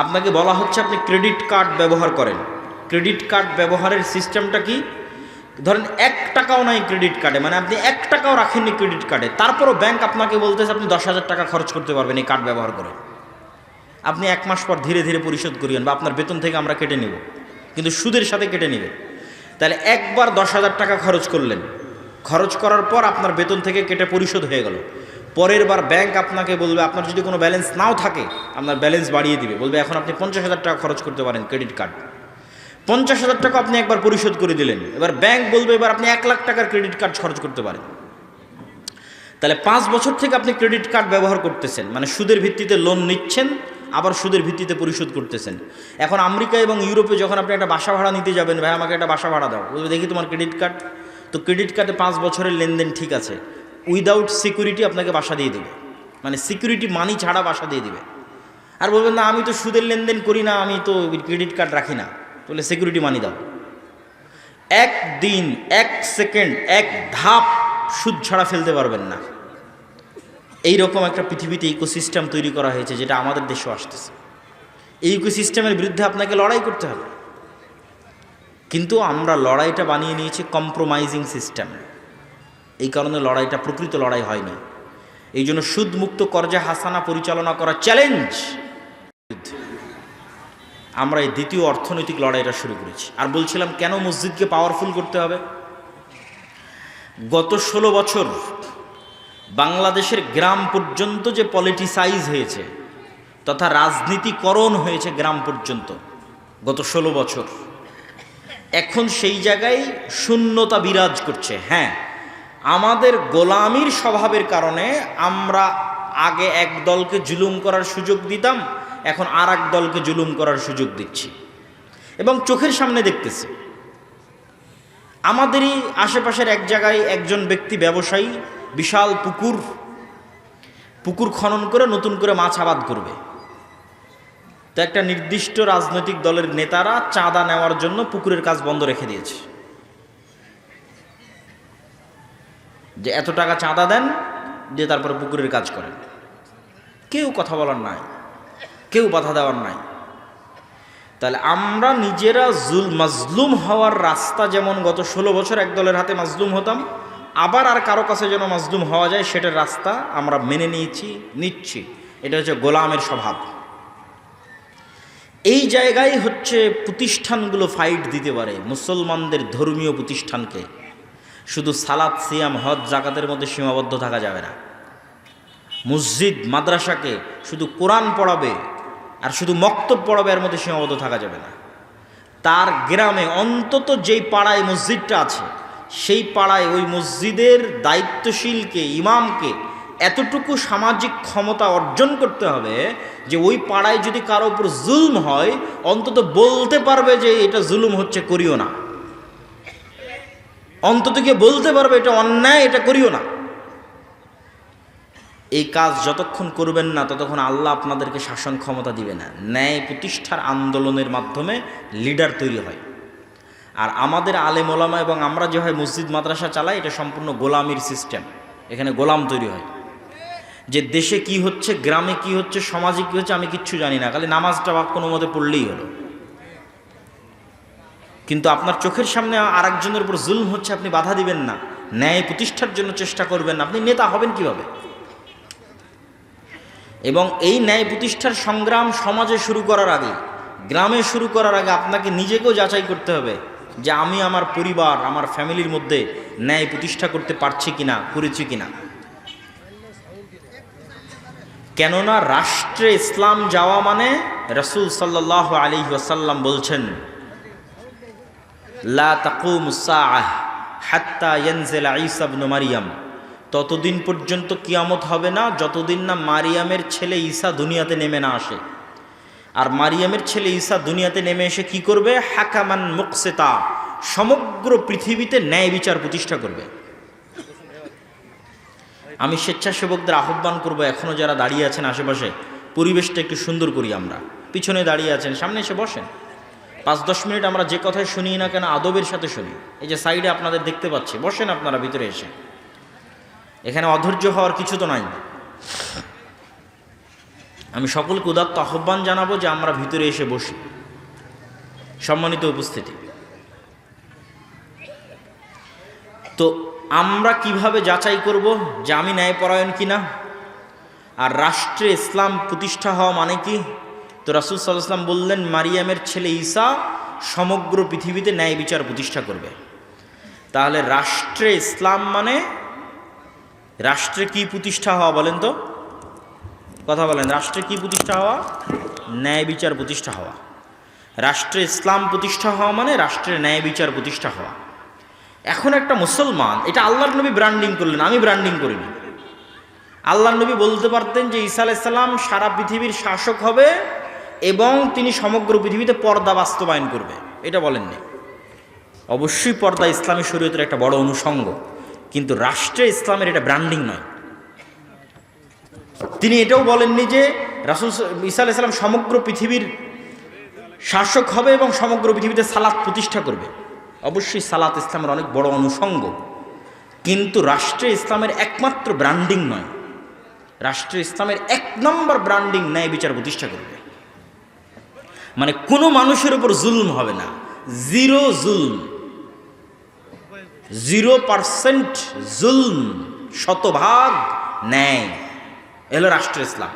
আপনাকে বলা হচ্ছে আপনি ক্রেডিট কার্ড ব্যবহার করেন। ক্রেডিট কার্ড ব্যবহারের সিস্টেমটা কি? ধরেন 1 টাকাও নাই ক্রেডিট কার্ডে, মানে আপনি 1 টাকাও রাখেননি ক্রেডিট কার্ডে, তারপরও ব্যাংক আপনাকে বলতেছে আপনি 10,000 টাকা খরচ করতে পারবেন এই কার্ড ব্যবহার করে। আপনি 1 মাস পর ধীরে ধীরে পরিশোধ করিয়েন, বা আপনার বেতন থেকে আমরা কেটে নেব, কিন্তু সুদের সাথে কেটে নেবে। তাহলে একবার 10,000 টাকা খরচ করলেন, খরচ করার পর আপনার বেতন থেকে কেটে পরিশোধ হয়ে গেল। পরের বার ব্যাংক আপনাকে বলবে, আপনার যদি কোনো ব্যালেন্স নাও থাকে আপনার ব্যালেন্স বাড়িয়ে দিবে, বলবে এখন আপনি 50,000 টাকা খরচ করতে পারেন ক্রেডিট কার্ড। 50,000 টাকা আপনি একবার পরিশোধ করে দিলেন, এবার ব্যাংক বলবে এবার আপনি 1 লাখ টাকার ক্রেডিট কার্ড খরচ করতে পারেন। তাহলে 5 বছর থেকে আপনি ক্রেডিট কার্ড ব্যবহার করতেছেন, মানে সুদের ভিত্তিতে লোন নিচ্ছেন, আবার সুদের ভিত্তিতে পরিশোধ করতেছেন। এখন আমেরিকা এবং ইউরোপে যখন আপনি একটা বাসা ভাড়া নিতে যাবেন, ভাই আমাকে একটা বাসা ভাড়া দাও, বলবে দেখি তোমার ক্রেডিট কার্ড, তো ক্রেডিট কার্ডে 5 বছরের লেনদেন ঠিক আছে, উইদাউট সিকিউরিটি আপনাকে বাসা দিয়ে দেবে, মানে সিকিউরিটি মানি ছাড়া বাসা দিয়ে দেবে। আর বলবেন না আমি তো সুদের লেনদেন করি না, আমি তো ক্রেডিট কার্ড রাখি না, বলে সিকিউরিটি মানি দাও। 1 দিন 1 সেকেন্ড 1 ধাপ সুদ ছাড়া ফেলতে পারবেন না। এইরকম একটা পৃথিবীতে ইকোসিস্টেম তৈরি করা হয়েছে, যেটা আমাদের দেশেও আসতেছে। এই ইকোসিস্টেমের বিরুদ্ধে আপনাকে লড়াই করতে হবে, কিন্তু আমরা লড়াইটা বানিয়ে নিয়েছি কম্প্রোমাইজিং সিস্টেম। এই কারণে লড়াইটা প্রকৃত লড়াই হয়নি। এই জন্য সুদমুক্ত করজে হাসানা পরিচালনা করা চ্যালেঞ্জ। আমরা এই দ্বিতীয় অর্থনৈতিক লড়াইটা শুরু করেছি। আর বলছিলাম কেন মসজিদকে পাওয়ারফুল করতে হবে। গত 16 বছর বাংলাদেশের গ্রাম পর্যন্ত যে পলিটিসাইজ হয়েছে তথা রাজনীতিকরণ হয়েছে গ্রাম পর্যন্ত গত 16 বছর, এখন সেই জায়গায় শূন্যতা বিরাজ করছে। হ্যাঁ, আমাদের গোলামির স্বভাবের কারণে আমরা আগে এক দলকে জুলুম করার সুযোগ দিতাম, এখন আর এক দলকে জুলুম করার সুযোগ দিচ্ছি, এবং চোখের সামনে দেখতেছি। আমাদেরই আশেপাশের এক জায়গায় একজন ব্যক্তি ব্যবসায়ী বিশাল পুকুর খনন করে নতুন করে মাছ আবাদ করবে। তো একটা নির্দিষ্ট রাজনৈতিক দলের নেতারা চাঁদা নেওয়ার জন্য পুকুরের কাজ বন্ধ রেখে দিয়েছে, যে এত টাকা চাঁদা দেন, দিয়ে তারপরে পুকুরের কাজ করেন। কেউ কথা বলার নাই, কেউ বাধা দেওয়ার নাই। তাহলে আমরা নিজেরা মাজলুম হওয়ার রাস্তা, যেমন গত 16 বছর এক দলের হাতে মাজলুম হতাম, আবার আর কারো কাছে যেন মাজলুম হওয়া যায় সেটার রাস্তা আমরা মেনে নিচ্ছি। এটা হচ্ছে গোলামের স্বভাব। এই জায়গায় হচ্ছে প্রতিষ্ঠানগুলো ফাইট দিতে পারে মুসলমানদের ধর্মীয় প্রতিষ্ঠানকে। শুধু সালাত, সিয়াম, হজ, জাকাতের মধ্যে সীমাবদ্ধ থাকা যাবে না। মসজিদ, মাদ্রাসাকে শুধু কোরআন পড়াবে আর শুধু মক্তব পড়াবে, এর মধ্যে সীমাবদ্ধ থাকা যাবে না। তার গ্রামে অন্তত যেই পাড়ায় মসজিদটা আছে, সেই পাড়ায় ওই মসজিদের দায়িত্বশীলকে, ইমামকে এতটুকু সামাজিক ক্ষমতা অর্জন করতে হবে যে ওই পাড়ায় যদি কারো উপর জুলম হয়, অন্তত বলতে পারবে যে এটা জুলুম হচ্ছে, করিও না। অন্তত গিয়ে বলতে পারবে এটা অন্যায়, এটা করিও না। এই কাজ যতক্ষণ করবেন না, ততক্ষণ আল্লাহ আপনাদেরকে শাসন ক্ষমতা দিবে না। ন্যায় প্রতিষ্ঠার আন্দোলনের মাধ্যমে লিডার তৈরি হয়। আর আমাদের আলেম ওলামা এবং আমরা যেভাবে মসজিদ মাদ্রাসা চালাই, এটা সম্পূর্ণ গোলামির সিস্টেম। এখানে গোলাম তৈরি হয়, যে দেশে কি হচ্ছে, গ্রামে কি হচ্ছে, সমাজে কি হচ্ছে আমি কিচ্ছু জানি না, খালি নামাজটা বা কোনো মতে পড়লেই হলো। কিন্তু আপনার চোখের সামনে আরেকজনের উপর জুলম হচ্ছে, আপনি বাধা দিবেন না, ন্যায় প্রতিষ্ঠার জন্য চেষ্টা করবেন না, আপনি নেতা হবেন কিভাবে? এবং এই ন্যায় প্রতিষ্ঠার সংগ্রাম সমাজে শুরু করার আগে, গ্রামে শুরু করার আগে আপনাকে নিজেকেও যাচাই করতে হবে যে আমি আমার পরিবার, আমার ফ্যামিলির মধ্যে ন্যায় প্রতিষ্ঠা করতে পারছি কিনা, করেছি কিনা। কেননা রাষ্ট্রে ইসলাম যাওয়া মানে রাসূল সাল্লাল্লাহু আলাইহি ওয়াসাল্লাম বলছেন, লা তাকুমুস সাআহ হাত্তা ইয়ানজিলা ঈসা ইবনে মারইয়াম, ততদিন পর্যন্ত কিয়ামত হবে না যতদিন না মারিয়ামের ছেলে ঈসা দুনিয়াতে নেমে না আসে। আর মারিয়ামের ছেলে ঈসা দুনিয়াতে নেমে এসে কি করবে? হাকামান মুকসিতা, সমগ্র পৃথিবীতে ন্যায় বিচার প্রতিষ্ঠা করবে। আমি স্বেচ্ছাসেবকদের আহ্বান করব, এখনও যারা দাঁড়িয়ে আছেন আশেপাশে, পরিবেশটা একটু সুন্দর করি। আমরা পিছনে দাঁড়িয়ে আছেন, সামনে এসে বসেন। 5-10 মিনিট আমরা যে কথাই শুনি না কেন আদবের সাথে শুনি। এই যে সাইডে আপনাদের দেখতে পাচ্ছি, বসেন আপনারা ভিতরে এসে। এখানে অধৈর্য হওয়ার কিছু তো নাই। আমি সকলকে উদাত্ত আহ্বান জানাবো যে আমরা ভিতরে এসে বসি। সম্মানিত উপস্থিতি, তো আমরা কিভাবে যাচাই করব যে আমি ন্যায়পরায়ণ কিনা? আর রাষ্ট্রে ইসলাম প্রতিষ্ঠা হওয়া মানে কি? তো রাসূল সাল্লাল্লাহু আলাইহি ওয়াসাল্লাম বললেন, মারিয়ামের ছেলে ঈসা সমগ্র পৃথিবীতে ন্যায় বিচার প্রতিষ্ঠা করবে। তাহলে রাষ্ট্রে ইসলাম মানে রাষ্ট্রে কি প্রতিষ্ঠা হওয়া? বলেন তো, কথা বলেন। রাষ্ট্রে কি প্রতিষ্ঠা হওয়া? ন্যায় বিচার প্রতিষ্ঠা হওয়া। রাষ্ট্রে ইসলাম প্রতিষ্ঠা হওয়া মানে রাষ্ট্রের ন্যায় বিচার প্রতিষ্ঠা হওয়া। এখন একটা মুসলমান, এটা আল্লাহর নবী ব্র্যান্ডিং করলেন, আমি ব্র্যান্ডিং করিনি। আল্লাহর নবী বলতে পারতেন যে ঈসা আলাইহিস সালাম সারা পৃথিবীর শাসক হবে এবং তিনি সমগ্র পৃথিবীতে পর্দা বাস্তবায়ন করবে, এটা বলেননি। অবশ্যই পর্দা ইসলামী শরীয়তের একটা বড় অনুষঙ্গ, কিন্তু রাষ্ট্রে ইসলামের এটা ব্র্যান্ডিং নয়। তিনি এটাও বলেননি যে রাসূল ঈসা আলাইহিস সালাম সমগ্র পৃথিবীর শাসক হবে এবং সমগ্র পৃথিবীতে সালাত প্রতিষ্ঠা করবে। অবশ্যই সালাত ইসলামের অনেক বড় অনুষঙ্গ, কিন্তু রাষ্ট্রে ইসলামের একমাত্র ব্র্যান্ডিং নয়। রাষ্ট্রে ইসলামের 1 নম্বর ব্র্যান্ডিং ন্যায় বিচার প্রতিষ্ঠা করবে। মানে কোনো মানুষের উপর জুলম হবে না, জিরো জুলম, 0% জুলম, শতভাগ ন্যায়, এলো রাষ্ট্র ইসলাম।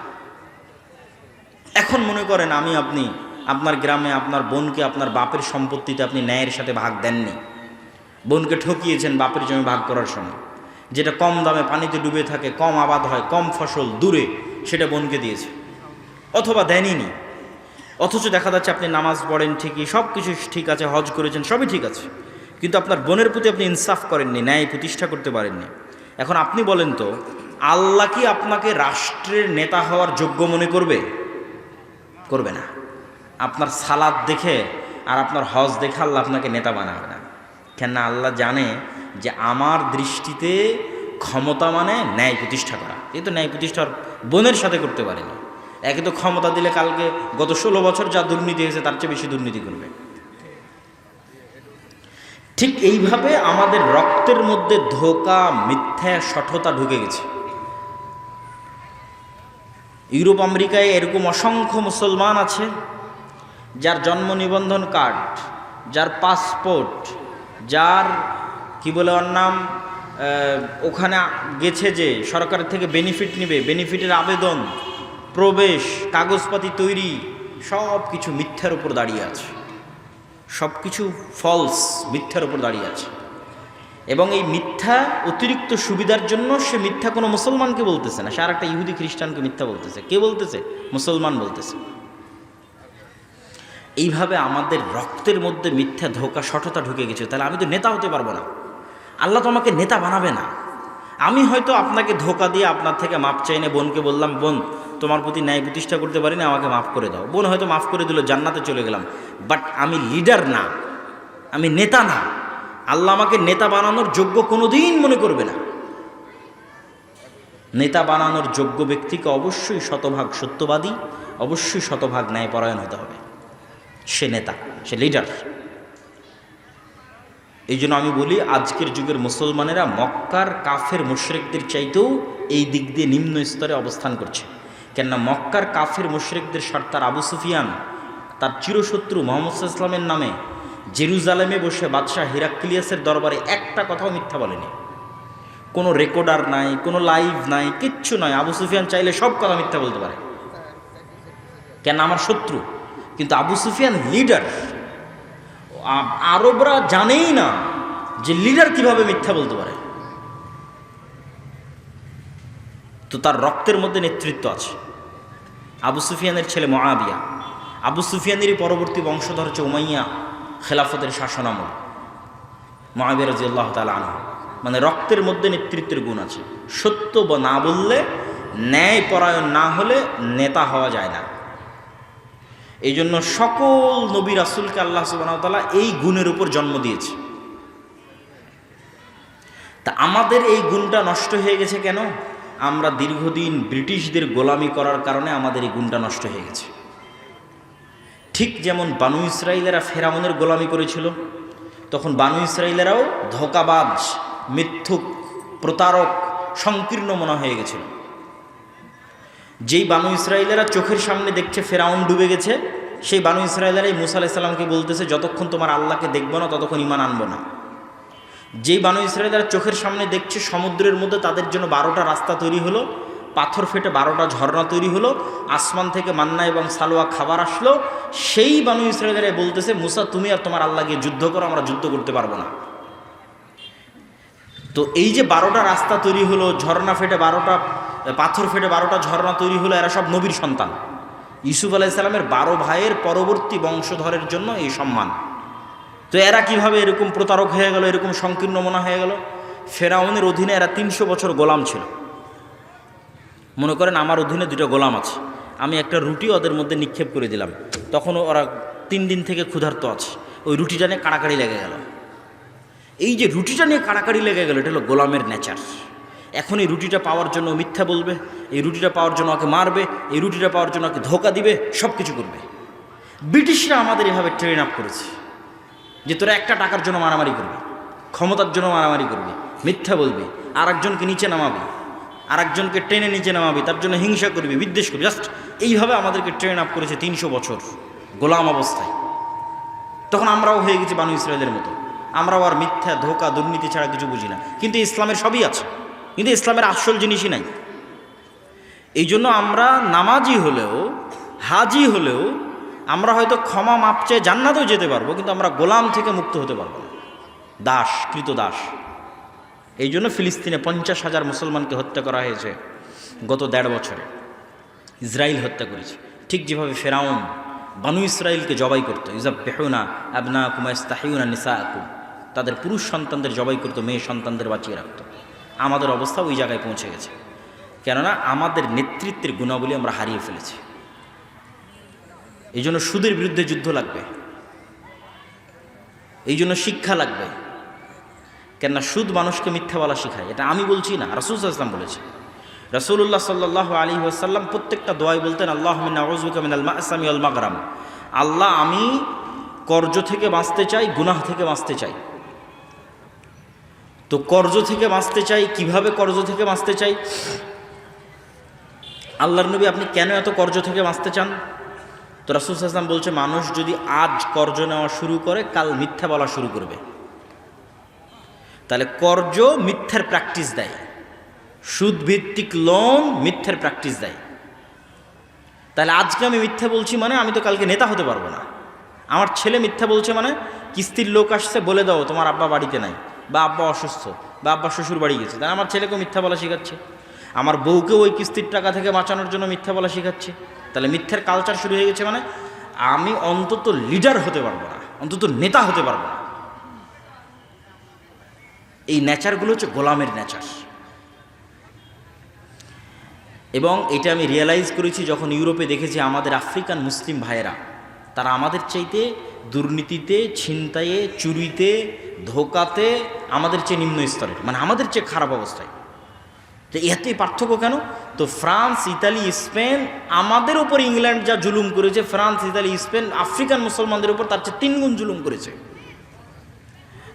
এখন মনে করেন আমি আপনি আপনার গ্রামে আপনার বোনকে আপনার বাপের সম্পত্তিতে আপনি ন্যায়ের সাথে ভাগ দেননি, বোনকে ঠকিয়েছেন বাপের জমি ভাগ করার সময়, যেটা কম দামে পানিতে ডুবে থাকে, কম আবাদ হয়, কম ফসল, দূরে, সেটা বোনকে দিয়েছে, অথবা দেনইনি। অথচ দেখা যাচ্ছে আপনি নামাজ পড়েন ঠিকই, সব কিছু ঠিক আছে, হজ করেছেন, সবই ঠিক আছে, কিন্তু আপনার বোনের প্রতি আপনি ইনসাফ করেননি, ন্যায় প্রতিষ্ঠা করতে পারেননি। এখন আপনি বলেন তো, আল্লাহ কি আপনাকে রাষ্ট্রের নেতা হওয়ার যোগ্য মনে করবে? করবে না। আপনার সালাত দেখে আর আপনার হজ দেখে আল্লাহ আপনাকে নেতা বানাবে না। কেননা আল্লাহ জানে যে আমার দৃষ্টিতে ক্ষমতা মানে ন্যায় প্রতিষ্ঠা করা। এই তো ন্যায় প্রতিষ্ঠার বোনের সাথে করতে পারেনি। একে তো ক্ষমতা দিলে কালকে গত 16 বছর যা দুর্নীতি হয়েছে তার চেয়ে বেশি দুর্নীতি করবে। ঠিক এইভাবে আমাদের রক্তের মধ্যে ধোঁকা, মিথ্যা, শঠতা ঢুকে গেছে। ইউরোপ আমেরিকায় এরকম অসংখ্য মুসলমান আছে যার জন্ম নিবন্ধন কার্ড, যার পাসপোর্ট, যার কি বলে ওর নাম, ওখানে গেছে যে সরকারের থেকে বেনিফিট নেবে, বেনিফিটের আবেদন, প্রবেশ, কাগজপাতি তৈরি, সব কিছু মিথ্যার উপর দাঁড়িয়ে আছে, সব কিছু ফলস, মিথ্যার উপর দাঁড়িয়ে আছে। এবং এই মিথ্যা অতিরিক্ত সুবিধার জন্য সে মিথ্যা কোনো মুসলমানকে বলতেছে না, সে আর একটা ইহুদি খ্রিস্টানকে মিথ্যা বলতেছে। কে বলতেছে? মুসলমান বলতেছে। এইভাবে আমাদের রক্তের মধ্যে মিথ্যা, ধোঁকা, শঠতা ঢুকে গেছে। তাহলে আমি তো নেতা হতে পারবো না, আল্লাহ তো আমাকে নেতা বানাবে না। আমি হয়তো আপনাকে ধোঁকা দিয়ে আপনার থেকে মাপ চাইনে বোনকে বললাম, বোন তোমার প্রতি ন্যায় প্রতিষ্ঠা করতে পারি না, আমাকে মাফ করে দাও। বোন হয়তো মাফ করে দিল, জান্নাতে চলে গেলাম। বাট আমি লিডার না, আমি নেতা না। আল্লাহ আমাকে নেতা বানানোর যোগ্য কোনোদিন মনে করবে না। নেতা বানানোর যোগ্য ব্যক্তিকে অবশ্যই শতভাগ সত্যবাদী, অবশ্যই শতভাগ ন্যায়পরায়ণ হতে হবে। সে নেতা, সে লিডার। এই জন্য আমি বলি, আজকের যুগের মুসলমানেরা মক্কার কাফের মুশরিকদের চাইতেও এই দিক দিয়ে নিম্ন স্তরে অবস্থান করছে। কেননা মক্কার কাফের মুশরিকদের সর্দার আবু সুফিয়ান তার চিরশত্রু মুহাম্মদ সাল্লাল্লাহু আলাইহি ওয়াসাল্লামের নামে জেরুজালেমে বসে বাদশাহ হিরাক্লিয়াসের দরবারে একটা কথাও মিথ্যা বলেনি। কোনো রেকর্ডার নাই, কোনো লাইভ নাই, কিচ্ছু নয়। আবু সুফিয়ান চাইলে সব কথা মিথ্যা বলতে পারে, কেন আমার শত্রু। কিন্তু আবু সুফিয়ান লিডার। আরবরা জানেই না যে লিডার কিভাবে মিথ্যা বলতে পারে। তো তার রক্তের মধ্যে নেতৃত্ব আছে। আবু সুফিয়ানের ছেলে মুআবিয়া, আবু সুফিয়ানেরই পরবর্তী বংশধর হচ্ছে উমাইয়া খেলাফতের শাসনামল, মুআবিয়া রাদিয়াল্লাহু তাআলা আনহু। মানে রক্তের মধ্যে নেতৃত্বের গুণ আছে। সত্য না বললে, ন্যায় পরায়ণ না হলে নেতা হওয়া যায় না। এই জন্য সকল নবী রাসূলকে আল্লাহ সুবহানাহু ওয়া তাআলা এই গুণের উপর জন্ম দিয়েছে। তা আমাদের এই গুণটা নষ্ট হয়ে গেছে কেন? আমরা দীর্ঘদিন ব্রিটিশদের গোলামি করার কারণে আমাদের এই গুণটা নষ্ট হয়ে গেছে। ঠিক যেমন বানু ইসরাইলেরা ফেরাউনের গোলামি করেছিল, তখন বানু ইসরাইলেরাও ধোঁকাবাজ, মিথ্যুক, প্রতারক, সংকীর্ণ মনা হয়ে গেছিল। যেই বানু ইসরাইলেরা চোখের সামনে দেখছে ফেরাউন ডুবে গেছে, সেই বানু ইসরাইলেরাই মুসা আলাইহিস সালামকে বলতেছে, যতক্ষণ তোমার আল্লাহকে দেখবো না ততক্ষণ ঈমান আনবো না। যেই বানু ইসরাইলেরা চোখের সামনে দেখছে সমুদ্রের মধ্যে তাদের জন্য 12টা রাস্তা তৈরি হলো, পাথর ফেটে 12টা ঝর্ণা তৈরি হলো, আসমান থেকে মান্না এবং সালোয়া খাবার আসলো, সেই বানু ইসরাইলেরাই বলতেছে, মুসা তুমি আর তোমার আল্লাহ গিয়ে যুদ্ধ করো, আমরা যুদ্ধ করতে পারবো না। তো এই যে 12টা রাস্তা তৈরি হলো, ঝর্ণা ফেটে 12টা, পাথর ফেটে 12টা ঝর্ণা তৈরি হলো, এরা সব নবীর সন্তান। ইউসুফ আলাইহিস সালামের 12 ভাইয়ের পরবর্তী বংশধরের জন্য এই সম্মান। তো এরা কিভাবে এরকম প্রতারক হয়ে গেল, এরকম সংকীর্ণ মনা হয়ে গেল? ফেরাউনের অধীনে এরা 300 বছর গোলাম ছিল। মনে করেন আমার অধীনে 2টা গোলাম আছে, আমি একটা রুটি ওদের মধ্যে নিক্ষেপ করে দিলাম, তখন ওরা 3 দিন থেকে ক্ষুধার্ত আছে, ওই রুটিটা নিয়ে কাড়াকাড়ি লেগে গেল। এই যে রুটিটা নিয়ে কাড়াকাড়ি লেগে গেল, এটা হলো গোলামের নেচার। এখন এই রুটিটা পাওয়ার জন্য মিথ্যা বলবে, এই রুটিটা পাওয়ার জন্য ওকে মারবে, এই রুটিটা পাওয়ার জন্য ওকে ধোঁকা দিবে, সব কিছু করবে। ব্রিটিশরা আমাদের এভাবে ট্রেন আপ করেছে যে তোরা একটা টাকার জন্য মারামারি করবি, ক্ষমতার জন্য মারামারি করবি, মিথ্যা বলবি, আর একজনকে নিচে নামাবি, আর একজনকে ট্রেনে নিচে নামাবি, তার জন্য হিংসা করবি, বিদ্বেষ করবি। জাস্ট এইভাবে আমাদেরকে ট্রেন আপ করেছে 300 বছর গোলাম অবস্থায়। তখন আমরাও হয়ে গেছি বানু ইসরায়েলের মতো, আমরাও আর মিথ্যা, ধোঁকা, দুর্নীতি ছাড়া কিছু বুঝি না। কিন্তু ইসলামের সবই আছে, কিন্তু ইসলামের আসল জিনিসই নাই। এই জন্য আমরা নামাজি হলেও, হাজি হলেও, আমরা হয়তো ক্ষমা মাপ চেয়ে জান্নাতেও যেতে পারবো, কিন্তু আমরা গোলাম থেকে মুক্ত হতে পারবো না, দাস, কৃত দাস। এই জন্য ফিলিস্তিনে 50,000 মুসলমানকে হত্যা করা হয়েছে গত 1.5 বছরে। ইসরায়েল হত্যা করেছে, ঠিক যেভাবে ফেরাউন বানু ইসরায়েলকে জবাই করতো। ইউযাববিহুনা আবনাকুম ওয়া ইস্তাহিয়ুনা নিসাআকুম, তাদের পুরুষ সন্তানদের জবাই করতো, মেয়ে সন্তানদের বাঁচিয়ে রাখতো। আমাদের অবস্থা ওই জায়গায় পৌঁছে গেছে, কেননা আমাদের নেতৃত্বের গুণাবলী আমরা হারিয়ে ফেলেছি। এই জন্য সুদের বিরুদ্ধে যুদ্ধ লাগবে, এই জন্য শিক্ষা লাগবে, কেননা সুদ মানুষকে মিথ্যা বলা শেখায়। এটা আমি বলছি না, রাসূল সাল্লাল্লাহু আলাইহি ওয়াসাল্লাম বলেছে। রাসূলুল্লাহ সাল্লাল্লাহু আলাইহি ওয়াসাল্লাম প্রত্যেকটা দোয়ায় বলতেন, আল্লাহুম্মা ইন্নী আউযু বিকা মিনাল মা'সামি ওয়াল মাগরাম। আল্লাহ, আমি কর্জ থেকে বাঁচতে চাই, গুনাহ থেকে বাঁচতে চাই। তো কর্জ থেকে বাঁচতে চাই, কিভাবে কর্জ থেকে বাঁচতে চাই? আল্লাহর নবী, আপনি কেন এত কর্জ থেকে বাঁচতে চান? তো রাসূল সাল্লাল্লাহু আলাইহি ওয়াসাল্লাম বলছে, মানুষ যদি আজ কর্জ নেওয়া শুরু করে, কাল মিথ্যা বলা শুরু করবে। তাহলে কর্জ মিথ্যার প্র্যাকটিস দেয়, সুদ ভিত্তিক লোন মিথ্যার প্র্যাকটিস দেয়। তাহলে আজকে আমি মিথ্যা বলছি মানে আমি তো কালকে নেতা হতে পারবো না। আমার ছেলে মিথ্যা বলছে মানে কিস্তির লোক আসছে, বলে দাও তোমার আব্বা বাড়িতে নাই, বা আব্বা অসুস্থ, বা আব্বা শ্বশুর বাড়ি গেছে, তাহলে আমার ছেলেকেও মিথ্যা বলা শেখাচ্ছে। আমার বউকেও ওই কিস্তির টাকা থেকে বাঁচানোর জন্য মিথ্যা বলা শেখাচ্ছে। তাহলে মিথ্যার কালচার শুরু হয়ে গেছে, মানে আমি অন্তত লিডার হতে পারবো না, অন্তত নেতা হতে পারবো না। এই নেচারগুলো হচ্ছে গোলামের নেচার। এবং এটা আমি রিয়েলাইজ করেছি যখন ইউরোপে দেখেছি আমাদের আফ্রিকান মুসলিম ভাইয়েরা, তারা আমাদের চাইতে দুর্নীতিতে, ছিনতাইয়ে, চুরিতে, ধোকাতে আমাদের চেয়ে নিম্ন স্তরের, মানে আমাদের চেয়ে খারাপ অবস্থায়। তো এতেই পার্থক্য কেন? তো ফ্রান্স, ইতালি, স্পেন আমাদের উপর ইংল্যান্ড যা জুলুম করেছে, ফ্রান্স, ইতালি, স্পেন আফ্রিকান মুসলমানদের উপর তার চেয়ে 3 গুণ জুলুম করেছে।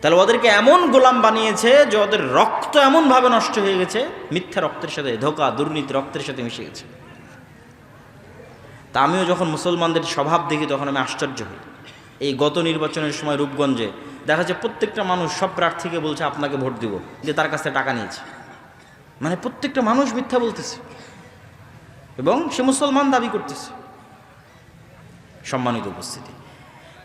তাহলে ওদেরকে এমন গোলাম বানিয়েছে যে ওদের রক্ত এমনভাবে নষ্ট হয়ে গেছে, মিথ্যা রক্তের সাথে, ধোঁকা দুর্নীতি রক্তের সাথে মিশে গেছে। তা আমিও যখন মুসলমানদের স্বভাব দেখি তখন আমি আশ্চর্য হই। এই গত নির্বাচনের সময় রূপগঞ্জে দেখা যায় প্রত্যেকটা মানুষ সব প্রার্থীকে বলছে আপনাকে ভোট দিব, যে তার কাছ থেকে টাকা নিয়েছে। মানে প্রত্যেকটা মানুষ মিথ্যা বলতেছে এবং সে মুসলমান দাবি করতেছে। সম্মানিত উপস্থিতি,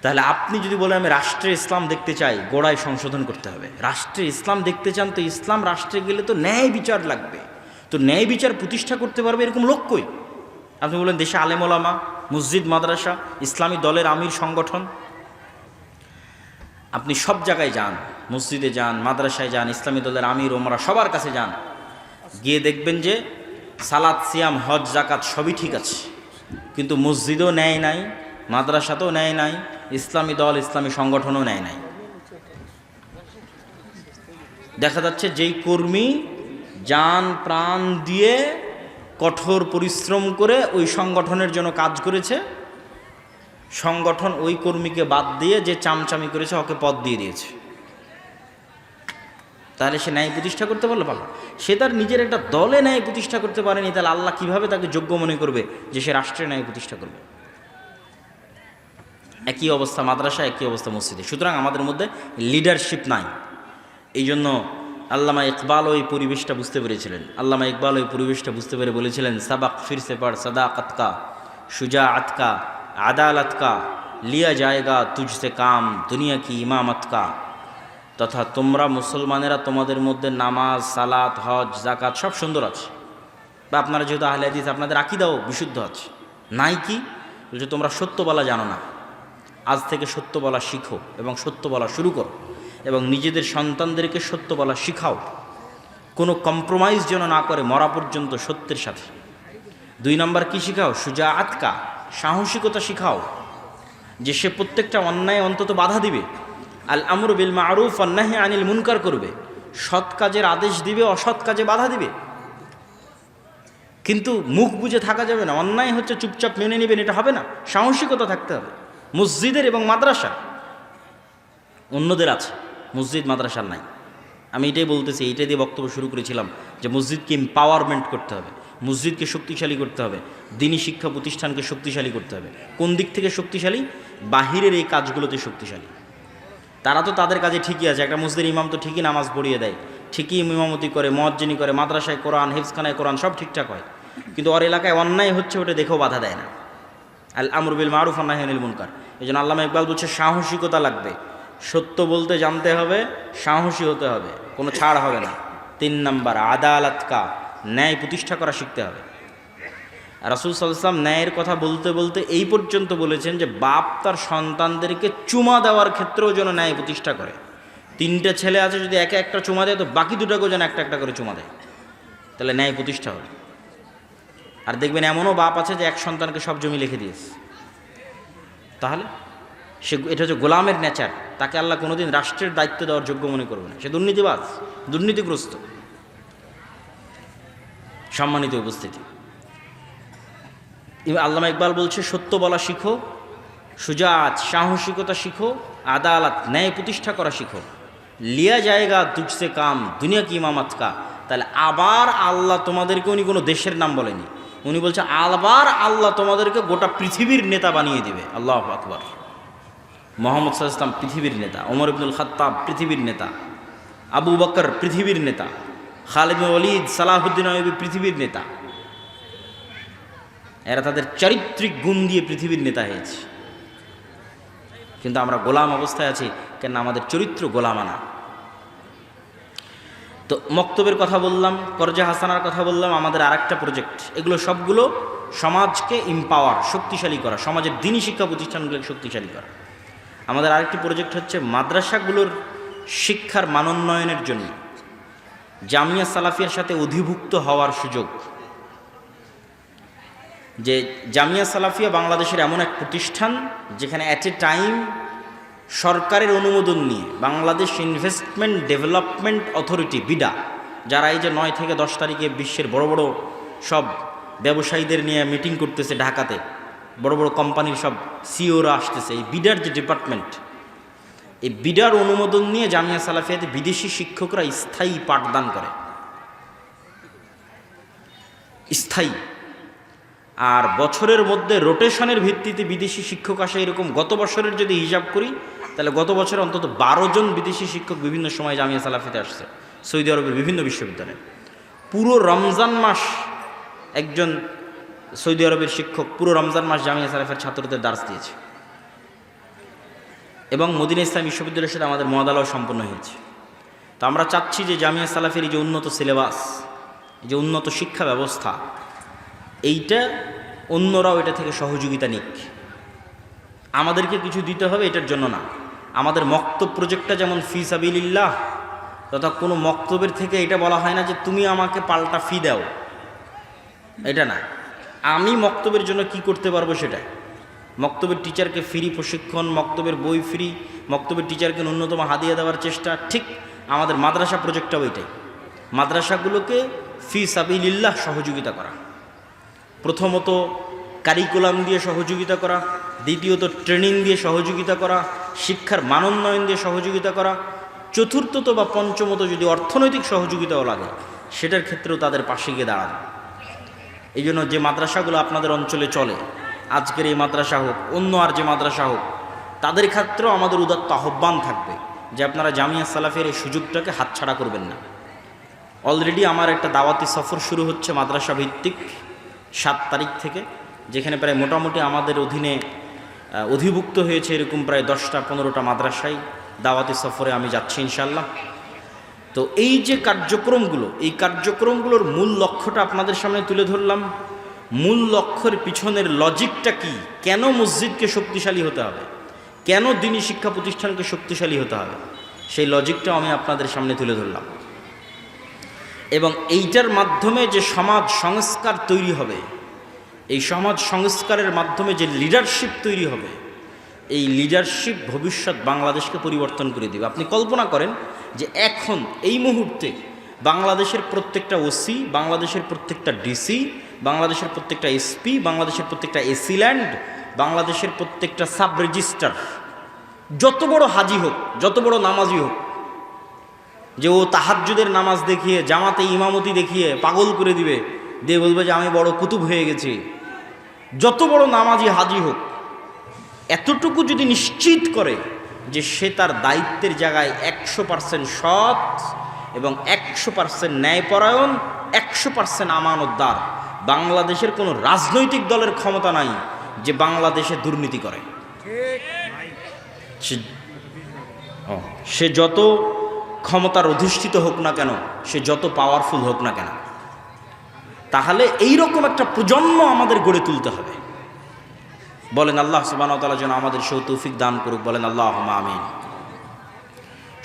তাহলে আপনি যদি বলেন আমি রাষ্ট্রে ইসলাম দেখতে চাই, গোড়ায় সংশোধন করতে হবে। রাষ্ট্রে ইসলাম দেখতে চান তো ইসলাম রাষ্ট্রে গেলে তো ন্যায় বিচার লাগবে। তো ন্যায় বিচার প্রতিষ্ঠা করতে পারবে এরকম লোক কই? আপনি বলেন দেশে আলেম ওলামা, মসজিদ, মাদ্রাসা, ইসলামী দলের আমির সংগঠন। আপনি সব জায়গায় যান, মসজিদে যান, মাদ্রাসায় যান, ইসলামী দলের আমির ওমরা সবার কাছে যান, গিয়ে দেখবেন যে সালাত, সিয়াম, হজ, জাকাত সবই ঠিক আছে, কিন্তু মসজিদও ন্যায় নাই, মাদ্রাসাতেও ন্যায় নাই, ইসলামী দল, ইসলামী সংগঠনও ন্যায় নাই। দেখা যাচ্ছে যেই কর্মী জান প্রাণ দিয়ে কঠোর পরিশ্রম করে ওই সংগঠনের জন্য কাজ করেছে, সংগঠন ওই কর্মীকে বাদ দিয়ে যে চামচামি করেছে ওকে পদ দিয়ে দিয়েছে। তাহলে সে ন্যায় প্রতিষ্ঠা করতে পারলো? পারলো। সে তার নিজের একটা দলে ন্যায় প্রতিষ্ঠা করতে পারেনি, তাহলে আল্লাহ কিভাবে তাকে যোগ্য মনে করবে যে সে রাষ্ট্রে ন্যায় প্রতিষ্ঠা করবে? একই অবস্থা মাদ্রাসা, একই অবস্থা মসজিদে। সুতরাং আমাদের মধ্যে লিডারশিপ নাই। এই জন্য আল্লামা ইকবাল ওই পরিবেশটা বুঝতে পেরেছিলেন। আল্লামা ইকবাল ওই পরিবেশটা বুঝতে পেরে বলেছিলেন, সাবাক ফিরসে পড় সাদাকাত কা, শুজাআত কা, আদালত কা, লিয়া জায়গা তুঝসে কাম, দুনিয়া কি ইমামত কা। তথা তোমরা মুসলমানেরা তোমাদের মধ্যে নামাজ, সালাত, হজ, জাকাত সব সুন্দর আছে, বা আপনারা যেহেতু আহলে হাদিস আপনাদের আকীদাও বিশুদ্ধ আছে। নাই কি? বলছে তোমরা সত্য বলা জানো না, আজ থেকে সত্য বলা শিখো এবং সত্য বলা শুরু করো, এবং নিজেদের সন্তানদেরকে সত্য বলা শিখাও। কোনো কম্প্রোমাইজ যেন না করে মরা পর্যন্ত সত্যের সাথে। 2 নম্বর কি শিখাও? শুজাআত কা, সাহসিকতা শিখাও, যে সে প্রত্যেকটা অন্যায় অন্তত বাধা দিবে। আল আমরু বিল মারুফ ওয়ান নাহি আনিল মুনকার করবে, সৎ কাজের আদেশ দিবে, অসৎ কাজে বাধা দিবে। কিন্তু মুখ বুজে থাকা যাবে না, অন্যায় হচ্ছে চুপচাপ মেনে নেবেন এটা হবে না, সাহসিকতা থাকতে হবে। মসজিদের এবং মাদ্রাসা, অন্যদের আছে, মসজিদ মাদ্রাসার নাই। আমি এটাই বলতেছি, এইটাই দিয়ে বক্তব্য শুরু করেছিলাম যে মসজিদকে এম্পাওয়ারমেন্ট করতে হবে, মসজিদকে শক্তিশালী করতে হবে, দ্বীনি শিক্ষা প্রতিষ্ঠানকে শক্তিশালী করতে হবে। কোন দিক থেকে শক্তিশালী? বাহিরের এই কাজগুলোতে শক্তিশালী। তারা তো তাদের কাজে ঠিকই আছে, একটা মসজিদের ইমাম তো ঠিকই নামাজ পড়িয়ে দেয়, ঠিকই ইমামতি করে, মুয়াজ্জিনি করে, মাদ্রাসায় কোরআন, হিফজখানায় কোরআন সব ঠিকঠাক হয়, কিন্তু ওর এলাকায় অন্যায় হচ্ছে ওটা দেখেও বাধা দেয় না। আল আমরু বিল মারুফ ওয়ান নাহি আনিল মুনকার। এই জন্য আল্লামা ইকবাল বলছে সাহসিকতা লাগবে, সত্য বলতে জানতে হবে, সাহসী হতে হবে, কোনো ছাড় হবে না। 3 নম্বর আদালত কা, ন্যায় প্রতিষ্ঠা করা শিখতে হবে। রাসূল সাল্লাল্লাহু আলাইহি ওয়াসাল্লাম ন্যায়ের কথা বলতে বলতে এই পর্যন্ত বলেছেন যে বাপ তার সন্তানদেরকে চুমা দেওয়ার ক্ষেত্রেও যেন ন্যায় প্রতিষ্ঠা করে। 3টে ছেলে আছে, যদি একে একটা চুমা দেয় তো বাকি 2টাকেও যেন একটা একটা করে চুমা দেয়, তাহলে ন্যায় প্রতিষ্ঠা হবে। আর দেখবেন এমনও বাপ আছে যে এক সন্তানকে সব জমি লিখে দিয়েছে, তাহলে এটা হচ্ছে গোলামের নেচার। তাকে আল্লাহ কোনোদিন রাষ্ট্রের দায়িত্ব দেওয়ার যোগ্য মনে করবে না, সে দুর্নীতিবাজ, দুর্নীতিগ্রস্ত। সম্মানিত উপস্থিতি, আল্লামা ইকবাল বলছে, সত্য বলা শিখো, সুজাত সাহসিকতা শিখো, আদালত ন্যায় প্রতিষ্ঠা করা শিখো, লিয়া জায়গা তুজসে কাম দুনিয়া কি ইমামাত কা। তাহলে আবার আল্লাহ তোমাদেরকে, উনি কোনো দেশের নাম বলেনি, উনি বলছে আবার আল্লাহ তোমাদেরকে গোটা পৃথিবীর নেতা বানিয়ে দিবে। আল্লাহু আকবার। মুহাম্মদ সাল্লাল্লাহু আলাইহি ওয়াসাল্লাম পৃথিবীর নেতা, ওমর ইবনুল খাত্তাব পৃথিবীর নেতা, আবু বকর পৃথিবীর নেতা, খালিদ বিন ওয়ালিদ, সালাহুদ্দিন আইয়ুবী পৃথিবীর নেতা। এরা তাদের চারিত্রিক গুণ দিয়ে পৃথিবীর নেতা হয়েছে। কিন্তু আমরা গোলাম অবস্থায় আছি কেন? আমাদের চরিত্র গোলামানা। তো মক্তবের কথা বললাম, করজা হাসানার কথা বললাম, আমাদের আরেকটা প্রজেক্ট, এগুলো সবগুলো সমাজকে এম্পাওয়ার, শক্তিশালী করা, সমাজের দিনী শিক্ষা প্রতিষ্ঠানগুলোকে শক্তিশালী করা। আমাদের আরেকটি প্রজেক্ট হচ্ছে মাদ্রাসাগুলোর শিক্ষার মানোন্নয়নের জন্য জামিয়া সালাফিয়ার সাথে অধিভুক্ত হওয়ার সুযোগ। যে জামিয়া সালাফিয়া বাংলাদেশের এমন এক প্রতিষ্ঠান যেখানে অ্যাট এ টাইম সরকারের অনুমোদন নিয়ে Bangladesh investment development authority, BIDA, যারা এই যে 9 থেকে 10 তারিখে বিশ্বের বড় বড় সব ব্যবসায়ীদের নিয়ে মিটিং করতেছে ঢাকাতে, বড় বড় কোম্পানির সব সিওরা আসতেছে, এই বিডার যে ডিপার্টমেন্ট, এই বিডার অনুমোদন নিয়ে জামিয়া সালাফিয়াতে বিদেশি শিক্ষকরা স্থায়ী পাঠদান করে, স্থায়ী। আর বছরের মধ্যে রোটেশনের ভিত্তিতে বিদেশি শিক্ষক আসে এরকম। গত বছরের যদি হিসাব করি তাহলে গত বছরে অন্তত 12 জন বিদেশি শিক্ষক বিভিন্ন সময় জামিয়া সালাফিতে আসছে, সৌদি আরবের বিভিন্ন বিশ্ববিদ্যালয়ে। পুরো রমজান মাস একজন সৌদি আরবের শিক্ষক পুরো রমজান মাস জামিয়া সালাফের ছাত্রদের দার্স দিয়েছে। এবং মদিনা ইসলাম বিশ্ববিদ্যালয়ের সাথে আমাদের মহাদালাও সম্পন্ন হয়েছে। তো আমরা চাচ্ছি যে জামিয়া সালাফের এই যে উন্নত সিলেবাস, এই যে উন্নত শিক্ষা ব্যবস্থা, এইটা অন্যরাও এটা থেকে সহযোগিতা নিক। আমাদেরকে কিছু দিতে হবে এটার জন্য না। আমাদের মক্তব প্রজেক্টটা যেমন ফি সাবিলিল্লাহ, তথা কোনো মক্তবের থেকে এটা বলা হয় না যে তুমি আমাকে পাল্টা ফি দাও, এটা না। আমি মক্তবের জন্য কি করতে পারবো সেটা। মক্তবের টিচারকে ফ্রি প্রশিক্ষণ, মক্তবের বই ফ্রি, মক্তবের টিচারকে ন্যূনতম হাদিয়া দেওয়ার চেষ্টা। ঠিক আমাদের মাদ্রাসা প্রজেক্টটাও এটাই, মাদ্রাসাগুলোকে ফি সাবিলিল্লাহ সহযোগিতা করা। প্রথমত কারিকুলাম দিয়ে সহযোগিতা করা, দ্বিতীয়ত ট্রেনিং দিয়ে সহযোগিতা করা, শিক্ষার মানোন্নয়ন দিয়ে সহযোগিতা করা, চতুর্থত বা পঞ্চমত যদি অর্থনৈতিক সহযোগিতাও লাগে সেটার ক্ষেত্রেও তাদের পাশে গিয়ে দাঁড়ানো। এই জন্য যে মাদ্রাসাগুলো আপনাদের অঞ্চলে চলে, আজকের এই মাদ্রাসা হোক, অন্য আর যে মাদ্রাসা হোক, তাদের ক্ষেত্রেও আমাদের উদাত্ত আহ্বান থাকবে যে আপনারা জামিয়া সালাফের এই সুযোগটাকে হাতছাড়া করবেন না। অলরেডি আমার একটা দাওয়াতি সফর শুরু হচ্ছে মাদ্রাসা ভিত্তিক 7 তারিখ থেকে, যেখানে প্রায় মোটামুটি আমাদের অধীনে অধিভুক্ত হয়েছে এরকম প্রায় 10-15টা মাদ্রাসায় দাওয়াতি সফরে আমি যাচ্ছি ইনশাল্লাহ। তো এই যে কার্যক্রমগুলো, এই কার্যক্রমগুলোর মূল লক্ষ্যটা আপনাদের সামনে তুলে ধরলাম। মূল লক্ষ্যের পিছনের লজিকটা কি, কেন মসজিদকে শক্তিশালী হতে হবে, কেন দ্বীনি শিক্ষা প্রতিষ্ঠানকে শক্তিশালী হতে হবে, সেই লজিকটাও আমি আপনাদের সামনে তুলে ধরলাম। এবং এইটার মাধ্যমে যে সমাজ সংস্কার তৈরি হবে, এই সমাজ সংস্কারের মাধ্যমে যে লিডারশিপ তৈরি হবে, এই লিডারশিপ ভবিষ্যৎ বাংলাদেশকে পরিবর্তন করে দেবে। আপনি কল্পনা করেন যে এখন এই মুহূর্তে বাংলাদেশের প্রত্যেকটা ওসি, বাংলাদেশের প্রত্যেকটা ডিসি, বাংলাদেশের প্রত্যেকটা এসপি, বাংলাদেশের প্রত্যেকটা এসিল্যান্ড, বাংলাদেশের প্রত্যেকটা সাব রেজিস্ট্রার, যত বড় হাজি হোক, যত বড় নামাজি হোক, যে ও তাহাজ্জুদের নামাজ দেখিয়ে, জামাতে ইমামতি দেখিয়ে পাগল করে দিবে, দিয়ে বলবে যে আমি বড় কুতুব হয়ে গেছি, যত বড় নামাজি হাজি হোক, এতটুকু যদি নিশ্চিত করে যে সে তার দায়িত্বের জায়গায় 100% সৎ এবং 100% ন্যায়পরায়ণ, 100% আমানতদার, বাংলাদেশের কোনো রাজনৈতিক দলের ক্ষমতা নাই যে বাংলাদেশে দুর্নীতি করে। সে যত ক্ষমতার অধিষ্ঠিত হোক না কেন, সে যত পাওয়ারফুল হোক না কেন, তাহলে এই রকম একটা প্রজন্ম আমাদের গড়ে তুলতে হবে। বলেন আল্লাহ সুবহানাহু ওয়া তাআলা যেন আমাদের সেই তৌফিক দান করুক, বলেন আল্লাহুম্মা আমিন।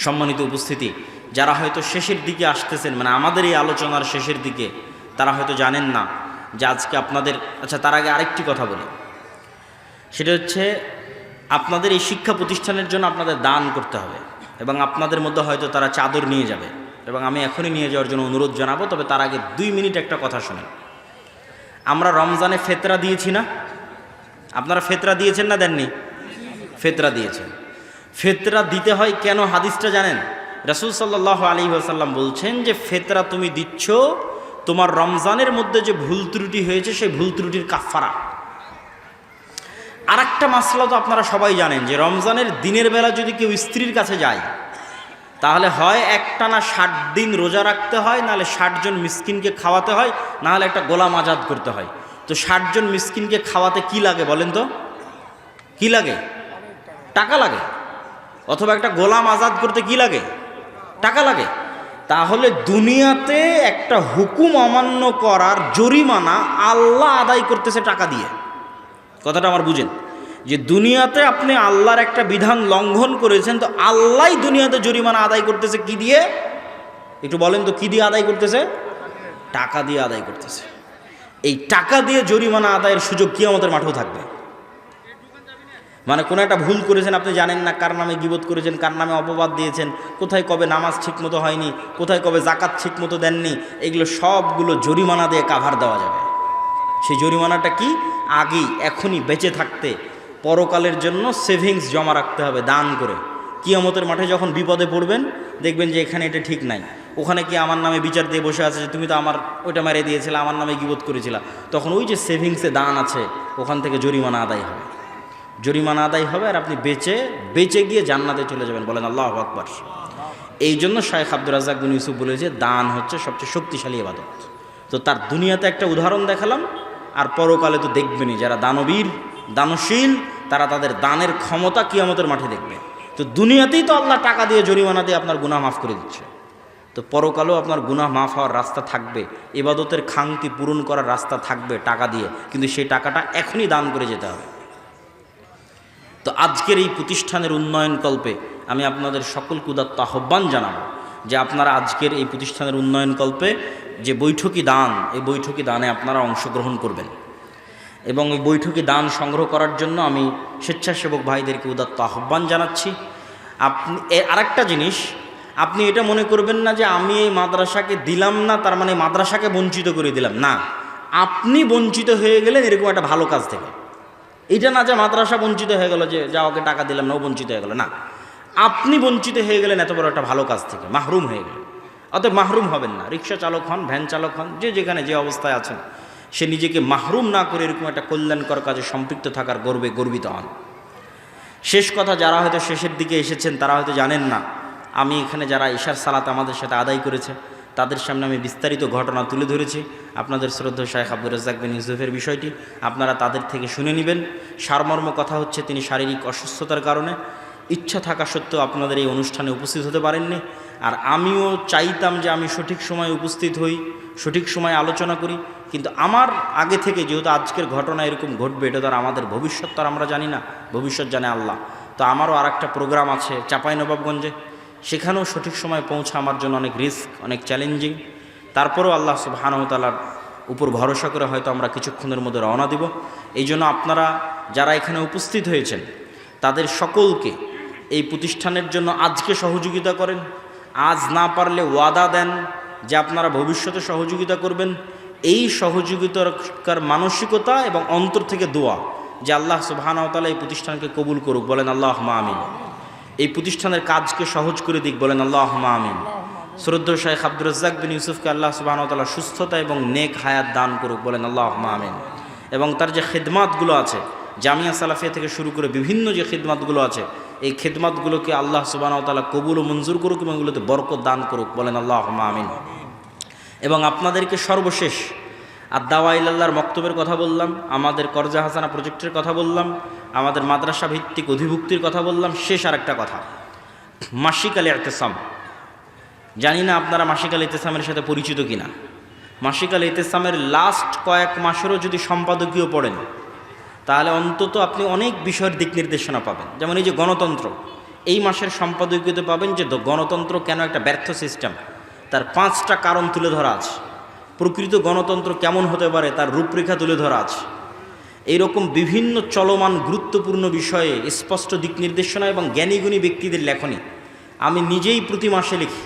সম্মানিত উপস্থিতি, যারা হয়তো শেষের দিকে আসতেছেন, মানে আমাদের এই আলোচনার শেষের দিকে, তারা হয়তো জানেন না যে আজকে আপনাদের, আচ্ছা তার আগে আরেকটি কথা বলি, সেটা হচ্ছে আপনাদের এই শিক্ষা প্রতিষ্ঠানের জন্য আপনাদের দান করতে হবে, এবং আপনাদের মধ্যে হয়তো তারা চাদর নিয়ে যাবে, এবং আমি এখনই নিয়ে যাওয়ার জন্য অনুরোধ জানাবো। তবে তার আগে 2 মিনিট একটা কথা শোনেন। আমরা রমজানে ফেতরা দিয়েছি না? আপনারা ফেতরা দিয়েছেন না দেননি? ফেতরা দিয়েছেন। ফেতরা দিতে হয় কেন হাদিসটা জানেন? রাসূল সাল্লাল্লাহু আলাইহি ওয়াসাল্লাম বলছেন যে ফেতরা তুমি দিচ্ছ তোমার রমজানের মধ্যে যে ভুল ত্রুটি হয়েছে সেই ভুল ত্রুটির কাফারা। আর একটা মাসলা তো আপনারা সবাই জানেন যে রমজানের দিনের বেলা যদি কেউ স্ত্রীর কাছে যায় তাহলে হয় একটানা 60 দিন রোজা রাখতে হয়, নাহলে 60 জন মিসকিনকে খাওয়াতে হয়, নাহলে একটা গোলাম আজাদ করতে হয়। তো 60 জন মিসকিনকে খাওয়াতে কি লাগে বলেন তো? কি লাগে? টাকা লাগে। অথবা একটা গোলাম আজাদ করতে কি লাগে? টাকা লাগে। তাহলে দুনিয়াতে একটা হুকুম অমান্য করার জরিমানা আল্লাহ আদায় করতেছে টাকা দিয়ে। কথাটা আমার বুঝেন, যে দুনিয়াতে আপনি আল্লাহর একটা বিধান লঙ্ঘন করেছেন, তো আল্লাহই দুনিয়াতে জরিমানা আদায় করতেছে কি দিয়ে? একটু বলেন তো কি দিয়ে আদায় করতেছে? টাকা দিয়ে আদায় করতেছে। এই টাকা দিয়ে জরিমানা আদায়ের সুযোগ কিয়ামতের মাঠেও থাকবে। মানে কোনো একটা ভুল করেছেন, আপনি জানেন না কার নামে গীবত করেছেন, কার নামে অপবাদ দিয়েছেন, কোথায় কবে নামাজ ঠিকমতো হয়নি, কোথায় কবে জাকাত ঠিকমতো দেননি, এগুলো সবগুলো জরিমানা দিয়ে কাভার দেওয়া যাবে। সেই জরিমানাটা কি? আগেই এখনই বেঁচে থাকতে পরকালের জন্য সেভিংস জমা রাখতে হবে দান করে। কিয়ামতের মাঠে যখন বিপদে পড়বেন দেখবেন যে এখানে এটা ঠিক নাই, ওখানে কি আমার নামে বিচার দিয়ে বসে আছে যে তুমি তো আমার ওইটা মেরে দিয়েছিলে, আমার নামে গীবত করেছিলা, তখন ওই যে সেভিংসে দান আছে ওখান থেকে জরিমানা আদায় হবে। জরিমানা আদায় হবে আর আপনি বেঁচে গিয়ে জান্নাতে চলে যাবেন। বলেন আল্লাহু আকবার। এই জন্য শাইখ আব্দুর রাজ্জাক বিন ইউসুফ বলেছে দান হচ্ছে সবচেয়ে শক্তিশালী ইবাদত। তো তার দুনিয়াতে একটা উদাহরণ দেখালাম, আর পরকালে তো দেখবেনই যারা দানবীর দানশীল তারা তাদের দানের ক্ষমতা কিয়ামতের মাঠে দেখবে। তো দুনিয়াতেই তো আল্লাহ টাকা দিয়ে জরিমানা দিয়ে আপনার গুনাহ মাফ করে দিচ্ছে, তো পরকালেও আপনার গুনাহ মাফ হওয়ার রাস্তা থাকবে, ইবাদতের খাংতি পূরণ করার রাস্তা থাকবে টাকা দিয়ে, কিন্তু সেই টাকাটা এখনই দান করে যেতে হবে। তো আজকের এই প্রতিষ্ঠানের উন্নয়ন কল্পে আমি আপনাদের সকলকে উদাত্ত আহ্বান জানাবো যে আপনারা আজকের এই প্রতিষ্ঠানের উন্নয়ন কল্পে যে বৈঠকি দান, এই বৈঠকি দানে আপনারা অংশগ্রহণ করবেন। এবং এই বৈঠকি দান সংগ্রহ করার জন্য আমি স্বেচ্ছাসেবক ভাইদেরকে উদাত্ত আহ্বান জানাচ্ছি। আপনি আরেকটা জিনিস, আপনি এটা মনে করবেন না যে আমি এই মাদ্রাসাকে দিলাম না তার মানে মাদ্রাসাকে বঞ্চিত করে দিলাম, না। আপনি বঞ্চিত হয়ে গেলেন এরকম একটা ভালো কাজ থেকে। এটা না যে মাদ্রাসা বঞ্চিত হয়ে গেল যে যা ওকে টাকা দিলাম না ও বঞ্চিত হয়ে গেল, না। আপনি বঞ্চিত হয়ে গেলেন এত বড় একটা ভালো কাজ থেকে, মাহরুম হয়ে গেলেন। অতএব মাহরুম হবেন না। রিক্সা চালক হন, ভ্যান চালক হন, যে যেখানে যে অবস্থায় আছেন সে নিজেকে মাহরুম না করে এরকম একটা কল্যাণকর কাজে সম্পৃক্ত থাকার গর্বে গর্বিত হন। শেষ কথা, যারা হয়তো শেষের দিকে এসেছেন তারা হয়তো জানেন না আমি এখানে যারা ইশার সালাত আমাদের সাথে আদায় করেছে তাদের সামনে আমি বিস্তারিত ঘটনা তুলে ধরেছি। আপনাদের শ্রদ্ধেয় শাইখ আব্দুর রাজ্জাক বিন ইউসুফের বিষয়টি আপনারা তাদের থেকে শুনে নেবেন। সারমর্ম কথা হচ্ছে তিনি শারীরিক অসুস্থতার কারণে ইচ্ছা থাকা সত্ত্বেও আপনাদের এই অনুষ্ঠানে উপস্থিত হতে পারেননি। আর আমিও চাইতাম যে আমি সঠিক সময়ে উপস্থিত হই, সঠিক সময়ে আলোচনা করি, কিন্তু আমার আগে থেকে যেহেতু আজকের ঘটনা এরকম ঘটবে এটা তো আর আমাদের ভবিষ্যৎ তো আর আমরা জানি না, ভবিষ্যৎ জানে আল্লাহ। তো আমারও আর একটা প্রোগ্রাম আছে চাঁপাইনবাবগঞ্জে, সেখানেও সঠিক সময়ে পৌঁছা আমার জন্য অনেক রিস্ক, অনেক চ্যালেঞ্জিং। তারপরেও আল্লাহ সুবহানাহু ওয়া তাআলার উপর ভরসা করে হয়তো আমরা কিছুক্ষণের মধ্যে রওনা দিব। এই জন্য আপনারা যারা এখানে উপস্থিত হয়েছেন তাদের সকলকে এই প্রতিষ্ঠানের জন্য আজকে সহযোগিতা করেন, আজ না পারলে ওয়াদা দেন যে আপনারা ভবিষ্যতে সহযোগিতা করবেন। এই সহযোগিতার মানসিকতা এবং অন্তর থেকে দোয়া যে আল্লাহ সুবহানাহু ওয়া তাআলা এই প্রতিষ্ঠানকে কবুল করুক, বলেন আল্লাহুম্মা আমিন। এই প্রতিষ্ঠানের কাজকে সহজ করে দিক, বলেন আল্লাহুম্মা আমিন। শ্রদ্ধেয় শাইখ আব্দুর রাজ্জাক বিন ইউসুফকে আল্লাহ সুবহানাহু ওয়া তাআলা সুস্থতা এবং নেক হায়াত দান করুক, বলেন আল্লাহুম্মা আমিন। এবং তার যে খিদমাতগুলো আছে জামিয়া সালাফিয়া থেকে শুরু করে বিভিন্ন যে খিদমাতগুলো আছে এই খিদমাতগুলোকে আল্লাহ সুবহানাহু ওয়া তাআলা কবুল ও মঞ্জুর করুক এবং এগুলোতে বরকত দান করুক, বলেন আল্লাহুম্মা আমিন। এবং আপনাদেরকে সর্বশেষ আদ-দাওয়া ইলাল্লাহর মক্তবের কথা বললাম, আমাদের কর্জা হাসানা প্রজেক্টের কথা বললাম, আমাদের মাদ্রাসা ভিত্তিক অধিভুক্তির কথা বললাম। শেষ আর একটা কথা, মাসিক আল ইতিসাম। জানি না আপনারা মাসিক আল ইতিসামের সাথে পরিচিত কিনা। মাসিক আল ইতিসামের লাস্ট কয়েক মাসেরও যদি সম্পাদকীয় পড়েন তাহলে অন্তত আপনি অনেক বিষয়ের দিক নির্দেশনা পাবেন। যেমন এই যে গণতন্ত্র, এই মাসের সম্পাদকীয়তে পাবেন যে গণতন্ত্র কেন একটা ব্যর্থ সিস্টেম, তার 5টা কারণ তুলে ধরা আছে। প্রকৃত গণতন্ত্র কেমন হতে পারে তার রূপরেখা তুলে ধরা আছে। এইরকম বিভিন্ন চলমান গুরুত্বপূর্ণ বিষয়ে স্পষ্ট দিক নির্দেশনা এবং জ্ঞানীগুণী ব্যক্তিদের লেখনী আমি নিজেই প্রতি মাসে লিখি।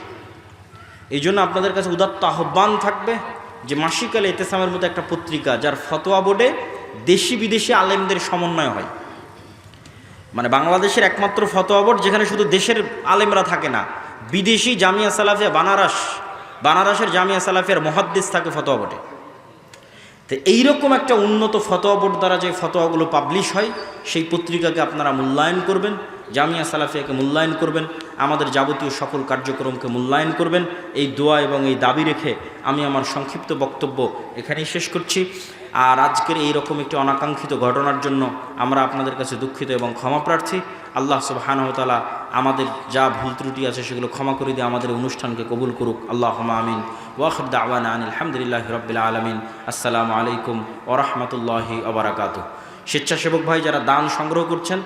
এই জন্য আপনাদের কাছে উদাত্ত আহ্বান থাকবে যে মাসিক আল এতেসামের মতো একটা পত্রিকা, যার ফতোয়া বোর্ডে দেশি বিদেশি আলেমদের সমন্বয় হয়, মানে বাংলাদেশের একমাত্র ফতোয়া বোর্ড যেখানে শুধু দেশের আলেমরা থাকে না, বিদেশি জামিয়া সালাফিয়া বানারসের জামিয়া সালাফিয়ার মুহাদ্দিস থাকে ফতোয়া বোর্ডে। তো এইরকম একটা উন্নত ফতোয়া বোর্ড দ্বারা যে ফতোয়াগুলো পাবলিশ হয়, সেই পত্রিকাকে আপনারা মূল্যায়ন করবেন, জামিয়া সালাফিয়াকে মূল্যায়ন করবেন, আমাদের যাবতীয় সকল কার্যক্রমকে মূল্যায়ন করবেন। এই দোয়া এবং এই দাবি রেখে আমি আমার সংক্ষিপ্ত বক্তব্য এখানেই শেষ করছি। আর আজকের এই রকম একটি অনাকাঙ্ক্ষিত ঘটনার জন্য আমরা আপনাদের কাছে দুঃখিত এবং ক্ষমা প্রার্থী। আল্লাহ সুবহানাহু ওয়া তাআলা আমাদের যা ভুল ত্রুটি আছে সেগুলো ক্ষমা করে দিয়ে আমাদের অনুষ্ঠানকে কবুল করুক। আল্লাহুম্মা আমিন। ওয়া আখির দাওয়ানা আনিল হামদুলিল্লাহি রাব্বিল আলামিন। আসসালামু আলাইকুম ওয়া রাহমাতুল্লাহি ওয়া বারাকাতুহু। স্বেচ্ছাসেবক ভাই যারা দান সংগ্রহ করছেন